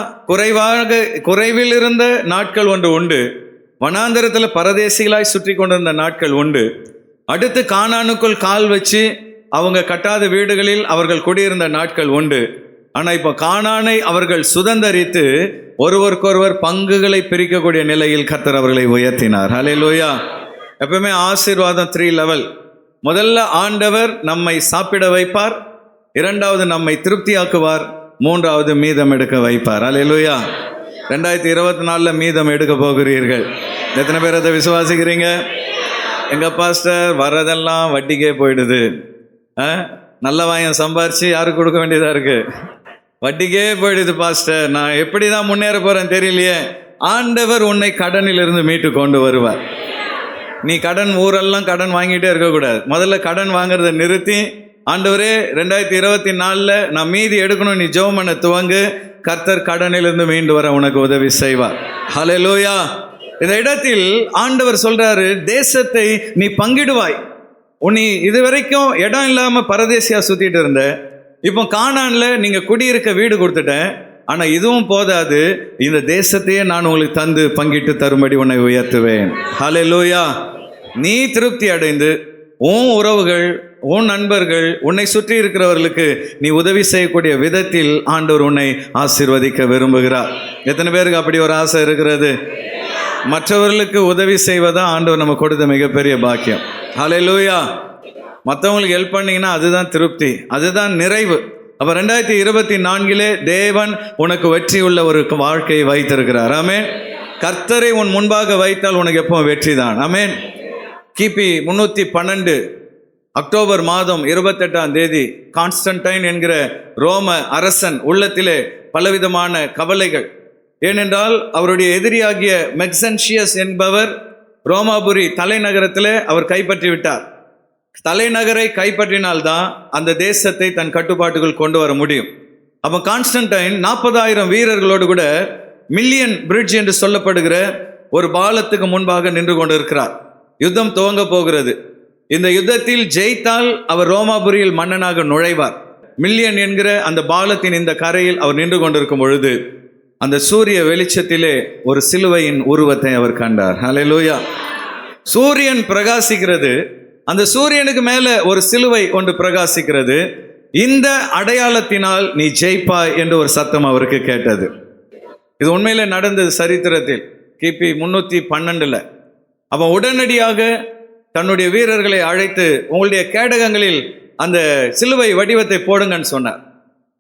குறைவில் இருந்த நாட்கள் ஒன்று உண்டு. வனாந்தரத்தில் பரதேசிகளாய் சுற்றி கொண்டிருந்த நாட்கள் உண்டு. அடுத்து கானானுக்குள் கால் வச்சு அவங்க கட்டாத வீடுகளில் அவர்கள் குடியிருந்த நாட்கள் உண்டு. ஆனால் இப்போ கானானை அவர்கள் சுதந்தரித்து ஒருவருக்கொருவர் பங்குகளை பிரிக்கக்கூடிய நிலையில் கர்த்தர் அவர்களை உயர்த்தினார். ஹல்லேலூயா. எப்பவுமே ஆசீர்வாதம் 3 லெவல். முதல்ல ஆண்டவர் நம்மை சாப்பிட வைப்பார், 2வது நம்மை திருப்தியாக்குவார், 3வது மீதம் எடுக்க வைப்பார். அல்லேலூயா. 2024 மீதம் எடுக்க போகிறீர்கள். எத்தனை பேர் அதை விசுவாசிக்கிறீங்க? எங்க பாஸ்டர் வர்றதெல்லாம் வட்டிக்கே போயிடுது. நல்ல வாயம் சம்பாரிச்சு யாருக்கு கொடுக்க வேண்டியதா இருக்கு? வட்டிக்கே போயிடுது பாஸ்டர், நான் எப்படி தான் முன்னேற போறேன் தெரியலையே. ஆண்டவர் உன்னை கடனில் இருந்து மீட்டு கொண்டு வருவார். நீ ஊரெல்லாம் கடன் வாங்கிட்டே இருக்கக்கூடாது. முதல்ல கடன் வாங்குறதை நிறுத்தி, ஆண்டவரே 2024 நான் மீதி எடுக்கணும், நீ ஜெபம் பண்ண துவங்கு. கர்த்தர் கடனிலிருந்து மீண்டு வர உனக்கு உதவி செய்வார். ஹல்லேலூயா. இந்த இடத்தில் ஆண்டவர் சொல்றாரு, தேசத்தை நீ பங்கிடுவாய். நீ இதுவரைக்கும் இடம் இல்லாம பரதேசியா சுத்திட்டு இருந்த, இப்போ கானான்ல நீங்க குடியிருக்க வீடு கொடுத்துட்டேன். ஆனா இதுவும் போதாது, இந்த தேசத்தையே நான் உங்களுக்கு தந்து பங்கிட்டு தரும்படி உன்னை உயர்த்துவேன். ஹல்லேலூயா. நீ திருப்தி அடைந்து உன் உறவுகள், உன் நண்பர்கள், உன்னை சுற்றி இருக்கிறவர்களுக்கு நீ உதவி செய்யக்கூடிய விதத்தில் ஆண்டவர் உன்னை ஆசீர்வதிக்க விரும்புகிறார். எத்தனை பேருக்கு அப்படி ஒரு ஆசை இருக்கிறது? மற்றவர்களுக்கு உதவி செய்வதா ஆண்டவர் நம்ம கொடுத்த மிகப்பெரிய பாக்கியம். ஹல்லேலூயா. மற்றவங்களுக்கு ஹெல்ப் பண்ணீங்கன்னா அதுதான் திருப்தி, அதுதான் நிறைவு. அப்ப 2024 தேவன் உனக்கு வெற்றி உள்ள ஒரு வாழ்க்கையை வைத்திருக்கிறார். ஆமென். கர்த்தரை உன் முன்பாக வைத்தால் உனக்கு எப்போ வெற்றி தான். ஆமென். கிபி 312 அக்டோபர் மாதம் 28ஆம் தேதி கான்ஸ்டன்டைன் என்கிற ரோம அரசன் உள்ளத்திலே பலவிதமான கவலைகள். ஏனென்றால் அவருடைய எதிரியாகிய மெக்சன்ஷியஸ் என்பவர் ரோமாபுரி தலைநகரத்தில் அவர் கைப்பற்றி விட்டார். தலைநகரை கைப்பற்றினால்தான் அந்த தேசத்தை தன் கட்டுப்பாட்டுக்குள் கொண்டு வர முடியும். அப்போ கான்ஸ்டன்டைன் 40,000 வீரர்களோடு கூட மில்லியன் பிரிட்ஜ் என்று சொல்லப்படுகிற ஒரு பாலத்துக்கு முன்பாக நின்று கொண்டு இருக்கிறார். யுத்தம் துவங்க போகிறது. இந்த யுத்தத்தில் ஜெயித்தால் அவர் ரோமாபுரியில் மன்னனாக நுழைவார். மில்லியன் என்கிற அந்த பாலத்தின் இந்த கரையில் அவர் நின்று கொண்டிருக்கும் பொழுது அந்த சூரிய வெளிச்சத்திலே ஒரு சிலுவையின் உருவத்தை அவர் கண்டார். ஹல்லேலூயா. சூரியன் பிரகாசிக்கிறது, அந்த சூரியனுக்கு மேல ஒரு சிலுவை ஒன்று பிரகாசிக்கிறது. இந்த அடையாளத்தினால் நீ ஜெயிப்பாய் என்று ஒரு சத்தம் அவருக்கு கேட்டது. இது உண்மையிலே நடந்தது சரித்திரத்தில். கிபி 312 அவன் உடனடியாக தன்னுடைய வீரர்களை அழைத்து, உங்களுடைய கேடகங்களில் அந்த சிலுவை வடிவத்தை போடுங்கன்னு சொன்னார்.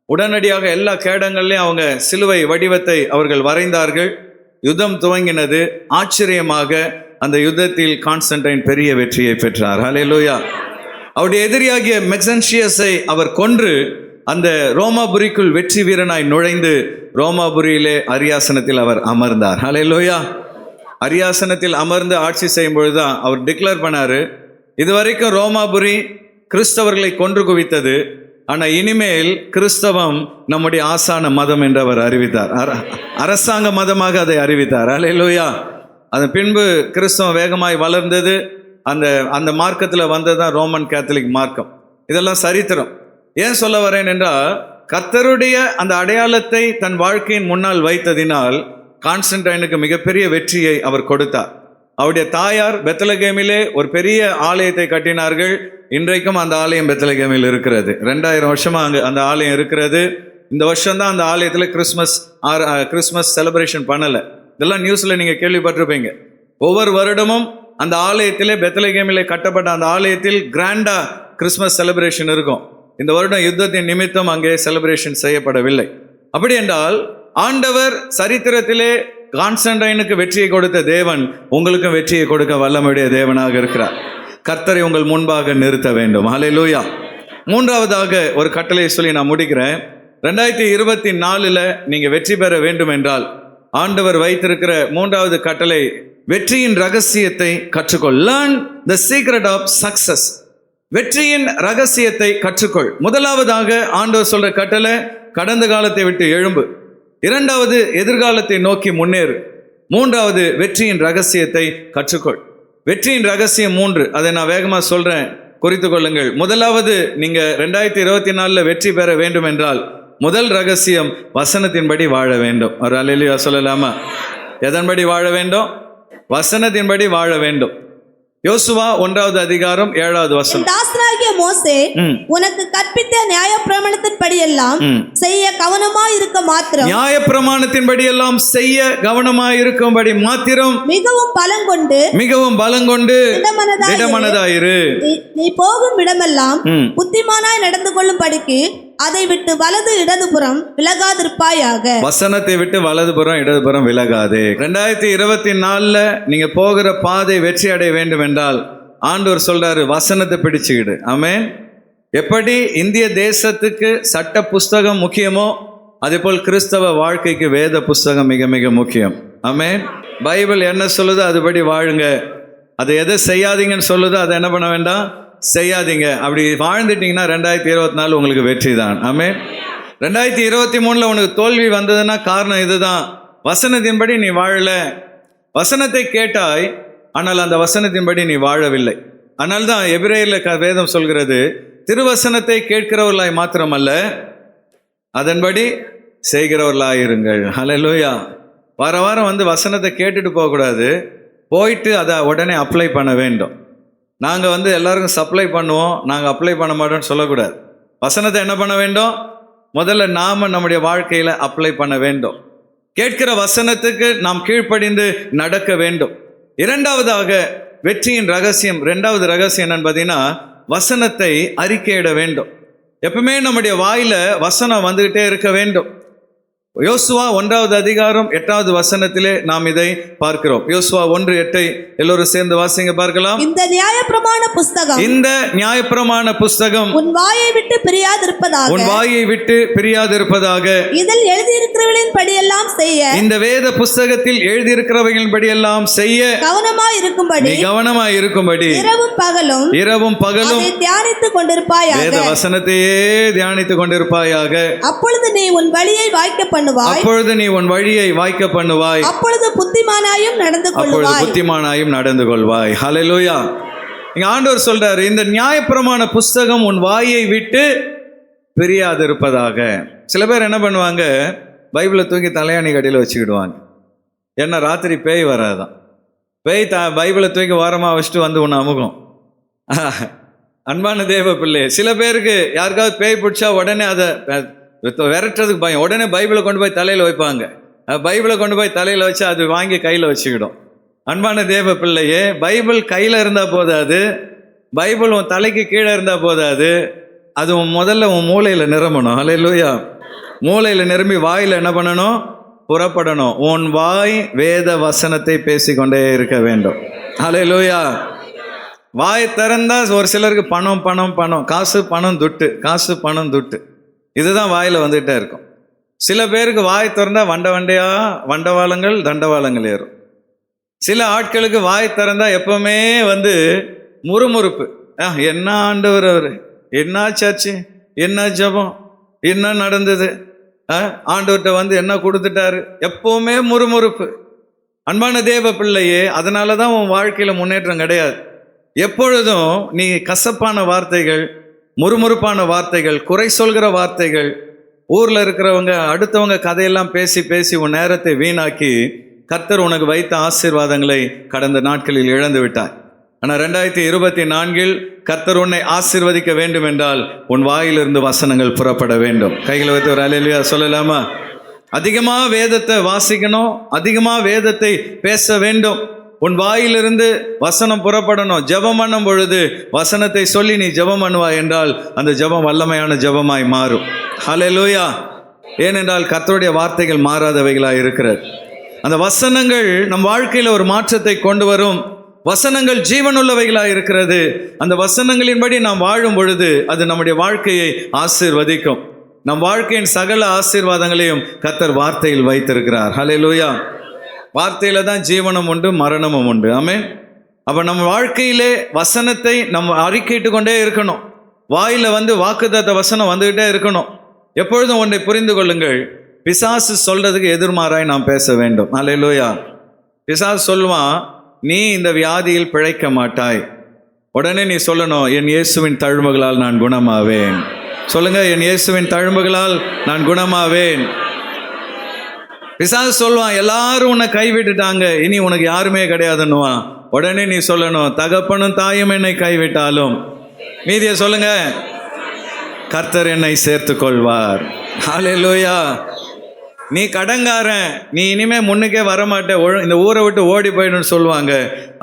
உடனடியாக எல்லா கேடங்கள்லையும் அவங்க சிலுவை வடிவத்தை அவர்கள் வரைந்தார்கள். யுத்தம் துவங்கினது. ஆச்சரியமாக அந்த யுத்தத்தில் கான்ஸ்டன்டைன் பெரிய வெற்றியை பெற்றார். ஹல்லேலூயா. அவருடைய எதிரியாகிய மெக்சன்ஷியஸை அவர் கொன்று அந்த ரோமாபுரிக்குள் வெற்றி வீரனாய் நுழைந்து ரோமாபுரியிலே அரியாசனத்தில் அவர் அமர்ந்தார். ஹல்லேலூயா. அரியாசனத்தில் அமர்ந்து ஆட்சி செய்யும் பொழுதுதான் அவர் டிக்ளேர் பண்ணாரு, இதுவரைக்கும் ரோமாபுரி கிறிஸ்தவர்களை கொன்று குவித்தது, ஆனால் இனிமேல் கிறிஸ்தவம் நம்முடைய ஆசான மதம் என்று அவர் அறிவித்தார். அரசாங்க மதமாக அதை அறிவித்தார். ஹல்லேலூயா. அதன் பின்பு கிறிஸ்தவம் வேகமாய் வளர்ந்தது. அந்த மார்க்கத்தில் வந்தது தான் ரோமன் கேத்தலிக் மார்க்கம். இதெல்லாம் சரித்திரம். ஏன் சொல்ல வரேன் என்றால், கர்த்தருடைய அந்த அடையாளத்தை தன் வாழ்க்கையின் முன்னால் வைத்ததினால் கான்ஸ்டன்டைனுக்கு மிகப்பெரிய வெற்றியை அவர் கொடுத்தார். அவருடைய தாயார் பெத்லகேமிலே ஒரு பெரிய ஆலயத்தை கட்டினார்கள். இன்றைக்கும் அந்த ஆலயம் பெத்லகேமில் இருக்கிறது. 2000 வருஷமா அங்கே அந்த ஆலயம் இருக்கிறது. இந்த வருஷம்தான் அந்த ஆலயத்தில் கிறிஸ்மஸ் செலிப்ரேஷன் பண்ணலை. இதெல்லாம் நியூஸில் நீங்கள் கேள்விப்பட்டிருப்பீங்க. ஒவ்வொரு வருடமும் அந்த ஆலயத்திலே பெத்லகேமிலே கட்டப்பட்ட அந்த ஆலயத்தில் கிராண்டா கிறிஸ்மஸ் செலிப்ரேஷன் இருக்கும். இந்த வருடம் யுத்தத்தின் நிமித்தம் அங்கே செலிப்ரேஷன் செய்யப்படவில்லை. அப்படி என்றால் ஆண்டவர் சரித்திரத்திலே கான்ஸ்டன்டைனுக்கு வெற்றியை கொடுத்த தேவன் உங்களுக்கும் வெற்றியை கொடுக்க வல்லமையுடைய தேவனாக இருக்கிறார். கர்த்தரை உங்கள் முன்பாக நிறுத்த வேண்டும். ஹல்லேலூயா. மூன்றாவதாக ஒரு கட்டளையை சொல்லி நான் முடிக்கிறேன். 2024 நீங்கள் வெற்றி பெற வேண்டும் என்றால் ஆண்டவர் வைத்திருக்கிற மூன்றாவது கட்டளை, வெற்றியின் ரகசியத்தை கற்றுக்கொள். Learn the secret of success. வெற்றியின் ரகசியத்தை கற்றுக்கொள். முதலாவதாக ஆண்டவர் சொல்ற கட்டளை, கடந்த காலத்தை விட்டு எழும்பு. இரண்டாவது, எதிர்காலத்தை நோக்கி முன்னேறு. மூன்றாவது, வெற்றியின் ரகசியத்தை கற்றுக்கொள். வெற்றியின் ரகசியம் 3, அதை நான் வேகமாக சொல்றேன், குறித்து கொள்ளுங்கள். முதலாவது, நீங்க 2024 வெற்றி பெற வேண்டும் என்றால் முதல் ரகசியம் வசனத்தின்படி வாழ வேண்டும். ஒரு அல்லேலூயா சொல்லலாமா? எதன்படி வாழ வேண்டும்? வசனத்தின்படி வாழ வேண்டும். யோசுவா 1வது அதிகாரம் 7வது வசனம். தாசனாகிய மோசே உனக்கு கற்பித்த நியாயப்பிரமாணத்தின்படி எல்லாம் செய்ய கவனமாய் இருக்க மாத்திரம். நியாயப்பிரமாணத்தின்படி எல்லாம் செய்ய கவனமாய் இருக்கும்படி மாத்திரம் மிகவும் பலங்கொண்டு திடமனதாயிரு. நீ போகும் இடமெல்லாம் புத்திமானாய் நடந்து கொள்ளும்படிக்கு அதை விட்டு வலது இடதுபுறம் விலகாதிருப்பாயாக. வசனத்தை விட்டு வலதுபுறம் இடதுபுறம் விலகாதே. 2024 நீங்க போகிற பாதை வெற்றி அடைய வேண்டும் என்றால் ஆண்டவர் சொல்றாரு, வசனத்தை பிடிச்சுக்கிடு. ஆமென். எப்படி இந்திய தேசத்துக்கு சட்ட புஸ்தகம் முக்கியமோ அதே போல் கிறிஸ்தவ வாழ்க்கைக்கு வேத புஸ்தகம் மிக மிக முக்கியம். ஆமென். பைபிள் என்ன சொல்லுதோ அதுபடி வாழுங்க. அதை எதை செய்யாதீங்கன்னு சொல்லுதோ அதை என்ன பண்ண வேண்டாம், செய்யாதீங்க. அப்படி வாழ்ந்துட்டீங்கன்னா 2024 உங்களுக்கு வெற்றி தான். ஆமென். 2023 உனக்கு தோல்வி வந்ததுன்னா காரணம் இதுதான், வசனத்தின்படி நீ வாழல. வசனத்தை கேட்டாய், ஆனால் அந்த வசனத்தின்படி நீ வாழவில்லை. ஆனால் தான் எபிரேயர்ல வேதம் சொல்கிறது, திருவசனத்தை கேட்கிறவர்களாய் மாத்திரமல்ல அதன்படி செய்கிறவர்களாயிருங்கள். ஹல்லேலூயா. வார வாரம் வந்து வசனத்தை கேட்டுட்டு போகக்கூடாது, போயிட்டு அதை உடனே அப்ளை பண்ண வேண்டும். நாங்கள் வந்து எல்லாருக்கும் சப்ளை பண்ணுவோம், நாங்கள் அப்ளை பண்ண மாட்டோம்னு சொல்லக்கூடாது. வசனத்தை என்ன பண்ண வேண்டும்? முதல்ல நாம் நம்முடைய வாழ்க்கையில் அப்ளை பண்ண வேண்டும். கேட்கிற வசனத்துக்கு நாம் கீழ்ப்படிந்து நடக்க வேண்டும். இரண்டாவதாக வெற்றியின் ரகசியம், 2வது ரகசியம் என்னன்னு பார்த்தீங்கன்னா, வசனத்தை அறிக்கையிட வேண்டும். எப்பவுமே நம்முடைய வாயில வசனம் வந்துகிட்டே இருக்க வேண்டும். யோசுவா 1வது அதிகாரம் 8வது வசனத்திலே நாம் இதை பார்க்கிறோம். யோசுவா 1:8 எல்லோரும் சேர்ந்து வாசிங்க பார்க்கலாம். இந்த நியாயப்பிரமாண புஸ்தகம் உன் வாயை விட்டு பிரியாதிருப்பதாக இதில் எழுதியிருக்கிறவர்களின் படியெல்லாம் செய்ய, இந்த வேத புஸ்தகத்தில் எழுதியிருக்கிறவர்களின் படியெல்லாம் செய்ய கவனமாய் இருக்கும்படி இரவும் பகலும் தியானித்துக் கொண்டிருப்பாயாக. வேத வசனத்தையே தியானித்துக் கொண்டிருப்பாயாக. அப்பொழுது நீ உன் வழியை வாய்க்க பண்ணுவாய். அப்பொழுது புத்திமானாயும் நடந்து கொள்வாய். ஹல்லேலூயா. இங்க ஆண்டவர் சொல்றாரு, இந்த நியாயப்பிரமாண புஸ்தகம் உன் வாயை விட்டு பிரியாதிருப்பதாக. சில பேர் என்ன பண்ணுவாங்க, பைபிளை தூக்கி தலையாணி கடியில் வச்சுக்கிடுவாங்க. ஏன்னா ராத்திரி பேய் வராதான். பேய் பைபிளை தூக்கி வாரமாக வச்சுட்டு வந்து ஒன்று அமுகும். அன்பான தேவ பிள்ளை, சில பேருக்கு யாருக்காவது பேய் பிடிச்சா உடனே அதை விரட்டுறதுக்கு பயம், உடனே பைபிளை கொண்டு போய் தலையில் வைப்பாங்க. பைபிளை கொண்டு போய் தலையில் வச்சு அது வாங்கி கையில் வச்சுக்கிடும். அன்பான தேவ பிள்ளையே, பைபிள் கையில் இருந்தால் போதாது, பைபிள் உன் தலைக்கு கீழே இருந்தால் போதாது, அது முதல்ல உன் மூளையில் நிரம்பணும். ஹல்லேலூயா. மூளையில் நிரம்பி வாயில் என்ன பண்ணணும்? புறப்படணும். உன் வாய் வேத வசனத்தை பேசிக்கொண்டே இருக்க வேண்டும். ஹல்லேலூயா. வாய் திறந்தா ஒரு சிலருக்கு பணம் பணம் பணம், காசு பணம் துட்டு, காசு பணம் துட்டு, இதுதான் வாயில் வந்துகிட்டே இருக்கும். சில பேருக்கு வாய் திறந்தா வண்டவாளங்கள் தண்டவாளங்கள் ஏறும். சில ஆட்களுக்கு வாய் திறந்தா எப்பவுமே வந்து முறுமுறுப்பு. என்ன ஆண்டவர் அவர், என்ன சர்ச்சு, என்ன ஜபம், என்ன நடந்தது, ஆண்டவர்கிட்ட வந்து என்ன கொடுத்துட்டாரு, எப்பவுமே முறுமுறுப்பு. அன்பான தேவ பிள்ளையே, அதனால தான் உன் வாழ்க்கையில் முன்னேற்றம் கிடையாது. எப்பொழுதும் நீ கசப்பான வார்த்தைகள், முறுமுறுப்பான வார்த்தைகள், குறை சொல்கிற வார்த்தைகள், ஊர்ல இருக்கிறவங்க அடுத்தவங்க கதையெல்லாம் பேசி பேசி உன் நேரத்தை வீணாக்கி கர்த்தர் உனக்கு வைத்த ஆசீர்வாதங்களை கடந்த நாட்களில் இழந்து விட்டாய். ஆனால் 2024 கர்த்தர் உன்னை ஆசீர்வதிக்க வேண்டும் என்றால் உன் வாயிலிருந்து வசனங்கள் புறப்பட வேண்டும். கைகளை வைத்து ஒரு அல்லேலூயா சொல்லலாமா? அதிகமாக வேதத்தை வாசிக்கணும், அதிகமாக வேதத்தை பேச வேண்டும். உன் வாயிலிருந்து வசனம் புறப்படணும். ஜெபம் பண்ணும் பொழுது வசனத்தை சொல்லி நீ ஜெபம் பண்ணுவாய் என்றால் அந்த ஜெபம் வல்லமையான ஜெபமாய் மாறும். ஹல்லேலூயா. ஏனென்றால் கர்த்தருடைய வார்த்தைகள் மாறாதவைகளாய் இருக்கிறது. அந்த வசனங்கள் நம் வாழ்க்கையில் ஒரு மாற்றத்தை கொண்டு வரும். வசனங்கள் ஜீவனுள்ளவைகளாய் இருக்கிறது. அந்த வசனங்களின்படி நாம் வாழும் பொழுது அது நம்முடைய வாழ்க்கையை ஆசீர்வதிக்கும். நம் வாழ்க்கையின் சகல ஆசீர்வாதங்களையும் கர்த்தர் வார்த்தையில் வைத்திருக்கிறார். ஹல்லேலூயா. வார்த்தையில தான் ஜீவனும் உண்டு, மரணமும் உண்டு. ஆமென். அப்ப நம்ம வாழ்க்கையிலே வசனத்தை நம்ம அறிக்கையிட்டு கொண்டே இருக்கணும். வாயில வாக்குத்தத்த வசனம் வந்துகிட்டே இருக்கணும். எப்பொழுதும் ஒன்றை புரிந்து கொள்ளுங்கள், பிசாசு சொல்றதுக்கு எதிர்மாறாய் நாம் பேச வேண்டும். ஹல்லேலூயா. பிசாசு சொல்லுவான், நீ இந்த வியாதியில் பிழைக்க மாட்டாய். உடனே நீ சொல்லணும், என் இயேசுவின் தழும்புகளால் நான் குணமாவேன். சொல்லுங்க, என் இயேசுவின் தழும்புகளால் நான் குணமாவேன். பிசாசு சொல்லுவான், எல்லாரும் உன்னை கைவிட்டுட்டாங்க, இனி உனக்கு யாருமே கிடையாதுன்னுவான். உடனே நீ சொல்லணும், தகப்பனும் தாயும் என்னை கைவிட்டாலும் மீதியை சொல்லுங்க, கர்த்தர் என்னை சேர்த்து கொள்வார். ஹல்லேலூயா. நீ கடங்காரன், நீ இனிமே முன்னுக்கே வரமாட்டே, இந்த ஊரை விட்டு ஓடி போயிடுன்னு சொல்லுவாங்க.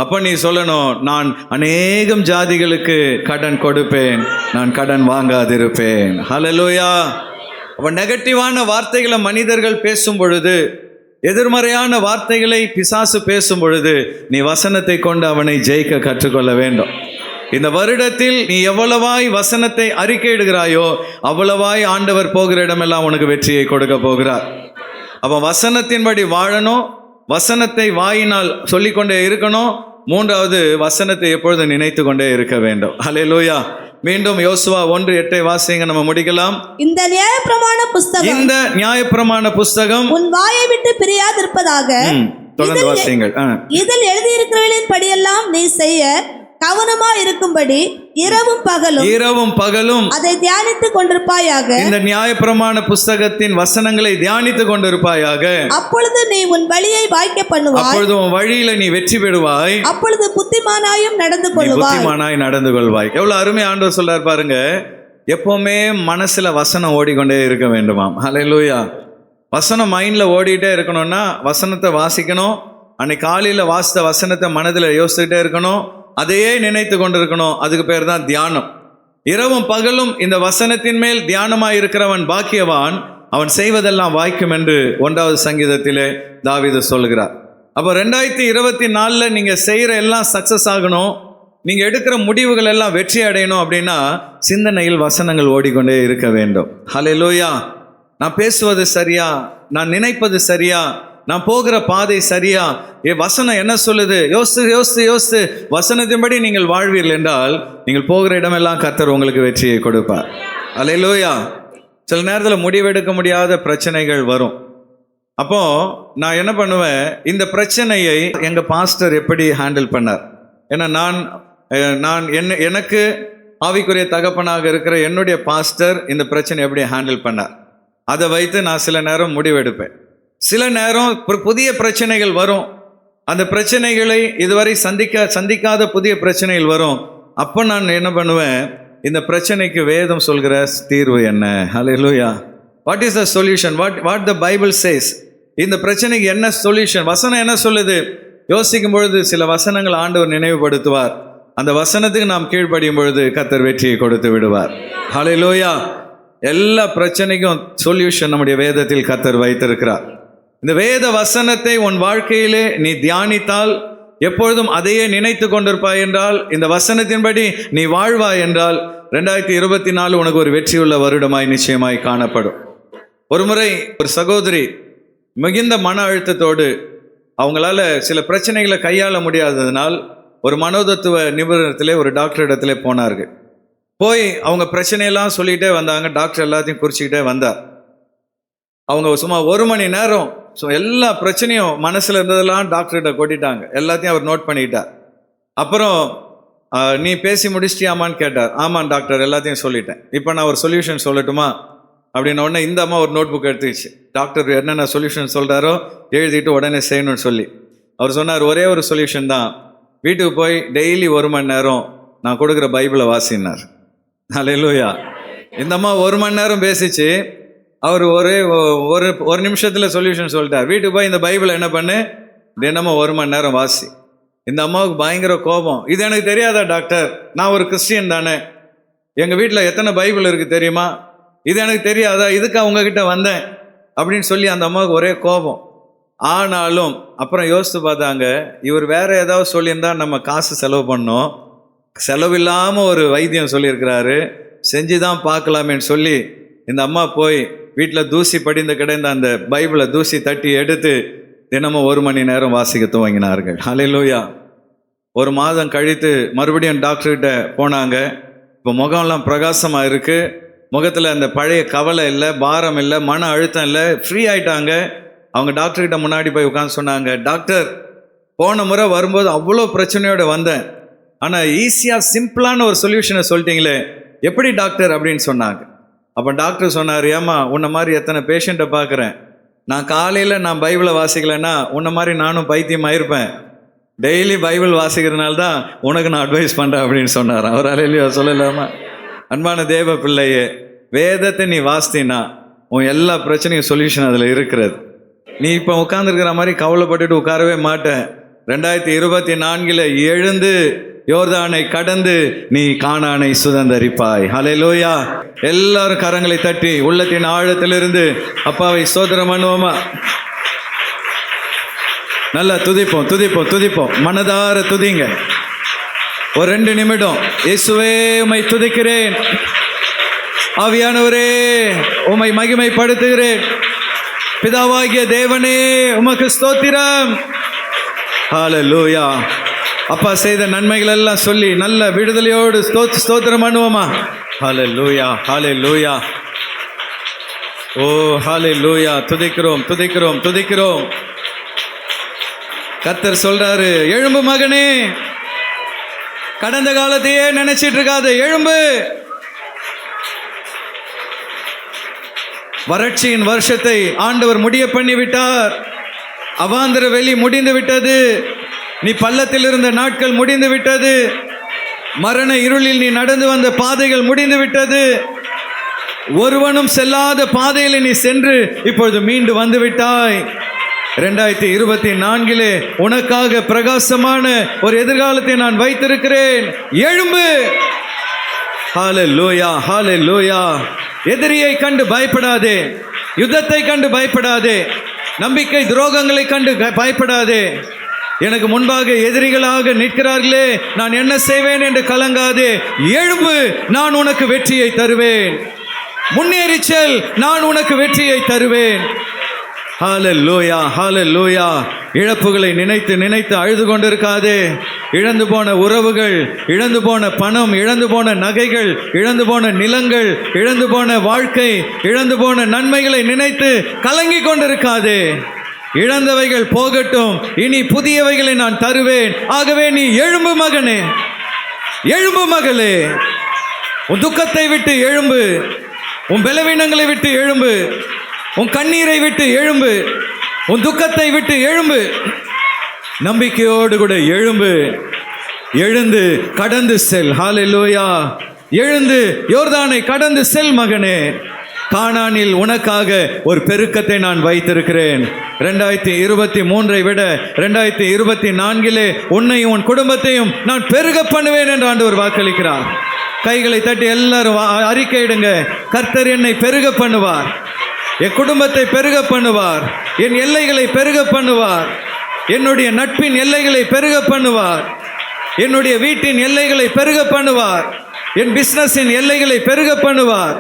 அப்போ நீ சொல்லணும், நான் அநேகம் ஜாதிகளுக்கு கடன் கொடுப்பேன், நான் கடன் வாங்காதிருப்பேன். ஹல்லேலூயா. அப்போ நெகட்டிவான வார்த்தைகளை மனிதர்கள் பேசும் பொழுது, எதிர்மறையான வார்த்தைகளை பிசாசு பேசும் பொழுது நீ வசனத்தை கொண்டு அவனை ஜெயிக்க கற்றுக்கொள்ள வேண்டும். இந்த வருடத்தில் நீ எவ்வளவாய் வசனத்தை அறிக்கையிடுகிறாயோ அவ்வளவாய் ஆண்டவர் போகிற இடமெல்லாம் உனக்கு வெற்றியை கொடுக்க போகிறார். அப்போ வசனத்தின்படி வாழணும், வசனத்தை வாயினால் சொல்லிக்கொண்டே இருக்கணும். மூன்றாவது, வசனத்தை எப்பொழுதும் நினைத்து கொண்டே இருக்க வேண்டும். ஹல்லேலூயா. மீண்டும் யோசுவா 1:8 வாசிங்க, நம்ம முடிக்கலாம். இந்த நியாயப்பிரமாண புஸ்தகம் உன் வாயை விட்டு பிரியாதிருப்பதாக. தொடர்ந்து வாசிங்கள். இதில் எழுதியிருக்கிறவர்களின் படியெல்லாம் நீ செய்ய கவனமா இருக்கும்படி இரவும் பகலும் அதை தியானித்துக் கொண்டிருப்பாயாக. இந்த நியாயப்பிரமாண புஸ்தகத்தின் வசனங்களை தியானித்துக் கொண்டிருப்பாயாக. அப்பொழுது நீ உன் வழியை வாய்க்க பண்ணுவாய். அப்பொழுது உன் வழியில நீ வெற்றி பெறுவாய். அப்பொழுது புத்திமானாயும் நடந்து கொள்வாய். எவ்வளவு அருமை ஆண்டவர் சொல்றார் பாருங்க. எப்பவுமே மனசுல வசனம் ஓடிக்கொண்டே இருக்க வேண்டுமாம். ஹல்லேலூயா. வசனம் மைண்ட்ல ஓடிட்டே இருக்கணும்னா வசனத்தை வாசிக்கணும். அன்னைக்கு காலையில வாசித்த வசனத்தை மனதில் யோசிச்சுட்டே இருக்கணும், அதையே நினைத்து கொண்டிருக்கணும். அதுக்கு பேர் தான் தியானம். இரவும் பகலும் இந்த வசனத்தின் மேல் தியானமாய் இருக்கிறவன் பாக்கியவான், அவன் செய்வதெல்லாம் வாய்க்கும் என்று 1வது சங்கீதத்திலே தாவீது சொல்கிறார். அப்போ 2024 நீங்க செய்யற எல்லாம் சக்சஸ் ஆகணும், நீங்க எடுக்கிற முடிவுகள் எல்லாம் வெற்றி அடையணும் அப்படின்னா சிந்தனையில் வசனங்கள் ஓடிக்கொண்டே இருக்க வேண்டும். ஹல்லேலூயா. நான் பேசுவது சரியா, நான் நினைப்பது சரியா, நான் போகிற பாதை சரியா, வசனம் என்ன சொல்லுது, யோசித்து வசனத்தின்படி நீங்கள் வாழ்வீர்கள் என்றால் நீங்கள் போகிற இடமெல்லாம் கர்த்தர் உங்களுக்கு வெற்றியை கொடுப்பார். ஹல்லேலூயா. சில நேரத்தில் முடிவெடுக்க முடியாத பிரச்சனைகள் வரும். அப்போ நான் என்ன பண்ணுவேன், இந்த பிரச்சனையை எங்க பாஸ்டர் எப்படி ஹேண்டில் பண்ணார், ஏன்னா நான் எனக்கு ஆவிக்குரிய தகப்பனாக இருக்கிற என்னுடைய பாஸ்டர் இந்த பிரச்சனை எப்படி ஹேண்டில் பண்ணார், அதை வைத்து நான் சில நேரம் முடிவெடுப்பேன். சில நேரம் புதிய பிரச்சனைகள் வரும், அந்த பிரச்சனைகளை இதுவரை சந்திக்காத புதிய பிரச்சனைகள் வரும். அப்போ நான் என்ன பண்ணுவேன், இந்த பிரச்சனைக்கு வேதம் சொல்கிற தீர்வு என்ன. Hallelujah. What is the solution, what the Bible says. இந்த பிரச்சனைக்கு என்ன சொல்யூஷன், வசனம் என்ன சொல்லுது. யோசிக்கும் பொழுது சில வசனங்கள் ஆண்டவர் நினைவுபடுத்துவார். அந்த வசனத்துக்கு நாம் கீழ்ப்படியும் பொழுது கர்த்தர் வெற்றியை கொடுத்து விடுவார். ஹல்லேலூயா. எல்லா பிரச்சனைக்கும் சொல்யூஷன் நம்முடைய வேதத்தில் கர்த்தர் வைத்திருக்கிறார். இந்த வேத வசனத்தை உன் வாழ்க்கையிலே நீ தியானித்தால், எப்பொழுதும் அதையே நினைத்து கொண்டிருப்பாய் என்றால், இந்த வசனத்தின்படி நீ வாழ்வாய் என்றால் 2024 உனக்கு ஒரு வெற்றியுள்ள வருடமாய் நிச்சயமாய் காணப்படும். ஒரு முறை ஒரு சகோதரி மிகுந்த மன அழுத்தத்தோடு, அவங்களால சில பிரச்சனைகளை கையாள முடியாததினால் ஒரு மனோதத்துவ நிபுணத்திலே ஒரு டாக்டர் இடத்துல போனார்கள். போய் அவங்க பிரச்சனையெல்லாம் சொல்லிகிட்டே வந்தாங்க. டாக்டர் எல்லாத்தையும் குறிச்சிக்கிட்டே வந்தார். அவங்க சும்மா 1 மணி நேரம் எல்லா பிரச்சனையும் மனசில் இருந்ததெல்லாம் டாக்டர்கிட்ட கொட்டிட்டாங்க. எல்லாத்தையும் அவர் நோட் பண்ணிக்கிட்டார். அப்புறம் நீ பேசி முடிச்சிட்டியாமான்னு கேட்டார். ஆமாம் டாக்டர், எல்லாத்தையும் சொல்லிட்டேன். இப்போ நான் ஒரு சொல்யூஷன் சொல்லட்டுமா அப்படின்ன உடனே இந்த அம்மா ஒரு நோட் புக் எடுத்துக்கிச்சு. டாக்டர் என்னென்ன சொல்யூஷன் சொல்கிறாரோ எழுதிட்டு உடனே செய்யணும்னு சொல்லி அவர் சொன்னார், ஒரே ஒரு சொல்யூஷன் தான், வீட்டுக்கு போய் டெய்லி 1 மணி நேரம் நான் கொடுக்குற பைபிளை வாசினார். ஹல்லேலூயா. இந்த அம்மா 1 மணி நேரம் பேசிச்சு. அவர் ஒரு நிமிஷத்தில் சொல்யூஷன் சொல்லிட்டார். வீட்டுக்கு போய் இந்த பைபிளை என்ன பண்ணு, தினமும் 1 மணி நேரம் வாசி. இந்த அம்மாவுக்கு பயங்கர கோபம். இது எனக்கு தெரியாதா டாக்டர், நான் ஒரு கிறிஸ்டியன் தானே, எங்கள் வீட்டில் எத்தனை பைபிள் இருக்குது தெரியுமா, இது எனக்கு தெரியாதா, இதுக்கு அவங்கக்கிட்ட வந்தேன் அப்படின்னு சொல்லி அந்த அம்மாவுக்கு ஒரே கோபம். ஆனாலும் அப்புறம் யோசித்து பார்த்தாங்க, இவர் வேற ஏதாவது சொல்லியிருந்தா நம்ம காசு செலவு பண்ணோம், செலவில்லாமல் ஒரு வைத்தியம் சொல்லியிருக்கிறாரு, செஞ்சு தான் பார்க்கலாமேன்னு சொல்லி இந்த அம்மா போய் வீட்டில் தூசி படிந்து கிடந்த அந்த பைபிளை தூசி தட்டி எடுத்து தினமும் 1 மணி நேரம் வாசிக்க துவங்கினார்கள். ஹல்லேலூயா. 1 மாதம் கழித்து மறுபடியும் டாக்டர்கிட்ட போனாங்க. இப்போ முகம்லாம் பிரகாசமாக இருக்குது, முகத்தில் அந்த பழைய கவலை இல்லை, பாரம் இல்லை, மன அழுத்தம் இல்லை, ஃப்ரீ ஆயிட்டாங்க. அவங்க டாக்டர்கிட்ட முன்னாடி போய் உட்காந்து சொன்னாங்க, டாக்டர் போன முறை வரும்போது அவ்வளோ பிரச்சனையோடு வந்தேன், ஆனால் ஈஸியாக சிம்பிளான ஒரு சொல்யூஷனை சொல்லிட்டீங்களே, எப்படி டாக்டர் அப்படின்னு சொன்னாங்க. அப்போ டாக்டர் சொன்னார், ஏம்மா உன்னை மாதிரி எத்தனை பேஷண்ட்டை பார்க்குறேன், நான் காலையில் நான் பைபிளை வாசிக்கலைன்னா உன்னை மாதிரி நானும் பைத்தியமாக இருப்பேன், டெய்லி பைபிள் வாசிக்கிறதுனால தான் உனக்கு நான் அட்வைஸ் பண்ணுறேன் அப்படின்னு சொன்னார். அவரால் இல்லையா சொல்லலாமா? அன்பான தேவ பிள்ளையே, வேதத்தை நீ வாசித்தீன்னா உன் எல்லா பிரச்சனையும் சொல்யூஷன் அதில் இருக்கிறது. நீ இப்போ உட்காந்துருக்கிற மாதிரி கவலைப்பட்டுட்டு உட்காரவே மாட்டேன். 2024 எழுந்து யோர்தானை கடந்து நீ கானானை சுதந்தரிப்பாய். ஹல்லேலூயா. எல்லாரும் கரங்களை தட்டி உள்ளத்தின் ஆழத்திலிருந்து அப்பாவை ஸ்தோத்திரம் பண்ணுவோமா? நல்லா துதிப்போம் துதிப்போம் துதிப்போம், மனதார துதிங்க. ஒரு 2 நிமிடம். இயேசுவே உம்மை துதிக்கிறேன், ஆவியானவரே உம்மை மகிமைப்படுத்துகிறேன், பிதாவாகிய தேவனே உமக்கு ஸ்தோத்திரம். ஹல்லேலூயா. அப்பா செய்த நன்மைகள் எல்லாம் சொல்லி நல்ல விடுதலையோடு ஸ்தோத்திரம் பண்ணுவோமா? ஹல்லேலூயா ஹல்லேலூயா. ஓ ஹல்லேலூயா. துதிக்கிறோம் துதிக்கிறோம் துதிக்கிறோம். கர்த்தர் சொல்றாரு, எழும்பு மகனே, கடந்த காலத்தையே நினைச்சிட்டு இருக்காது, எழும்பு. வறட்சியின் வருஷத்தை ஆண்டவர் முடிய பண்ணி விட்டார். அவாந்தர வெளி முடிந்து விட்டது. நீ பள்ளத்தில் இருந்த நாட்கள் முடிந்து விட்டது. மரண இருளில் நீ நடந்து வந்த பாதைகள் முடிந்து விட்டது. ஒருவனும் செல்லாத பாதையில் நீ சென்று இப்பொழுது மீண்டு வந்து விட்டாய். 2024 உனக்காக பிரகாசமான ஒரு எதிர்காலத்தை நான் வைத்திருக்கிறேன். எழும்பு. ஹல்லேலூயா ஹல்லேலூயா. எதிரியை கண்டு பயப்படாதே, யுத்தத்தை கண்டு பயப்படாதே, நம்பிக்கை துரோகங்களை கண்டு பயப்படாதே. எனக்கு முன்பாக எதிரிகளாக நிற்கிறார்களே, நான் என்ன செய்வேன் என்று கலங்காதே. எழும்பு, நான் உனக்கு வெற்றியை தருவேன். முன்னேறி செல், நான் உனக்கு வெற்றியை தருவேன். ஹல்லேலூயா ஹல்லேலூயா. இழப்புகளை நினைத்து நினைத்து அழுது கொண்டிருக்காதே. இழந்து போன உறவுகள், இழந்து போன பணம், இழந்து போன நகைகள், இழந்து போன நிலங்கள், இழந்து போன வாழ்க்கை, இழந்து போன நன்மைகளை நினைத்து கலங்கி கொண்டிருக்காதே. இழந்தவைகள் போகட்டும், இனி புதியவைகளை நான் தருவேன். ஆகவே நீ எழும்பு மகனே, எழும்பு மகளே. உன் துக்கத்தை விட்டு எழும்பு, உன் பலவீனங்களை விட்டு எழும்பு, உன் கண்ணீரை விட்டு எழும்பு, உன் துக்கத்தை விட்டு எழும்பு. நம்பிக்கையோடு கூட எழும்பு. எழுந்து கடந்து செல். ஹல்லேலூயா. எழுந்து யோர்தானை கடந்து செல் மகனே. கானானில் உனக்காக ஒரு பெருக்கத்தை நான் வைத்திருக்கிறேன். 2023 விட 2024 உன்னையும் உன் குடும்பத்தையும் நான் பெருக பண்ணுவேன் என்று ஆண்டவர் வாக்களிக்கிறார். கைகளை தட்டி எல்லாரும் அறிக்கையிடுங்க. கர்த்தர் என்னை பெருக பண்ணுவார், என் குடும்பத்தை பெருக பண்ணுவார், என் எல்லைகளை பெருக பண்ணுவார், என்னுடைய நட்பின் எல்லைகளை பெருக பண்ணுவார், என்னுடைய வீட்டின் எல்லைகளை பெருக பண்ணுவார், என் பிசினஸின் எல்லைகளை பெருக பண்ணுவார்,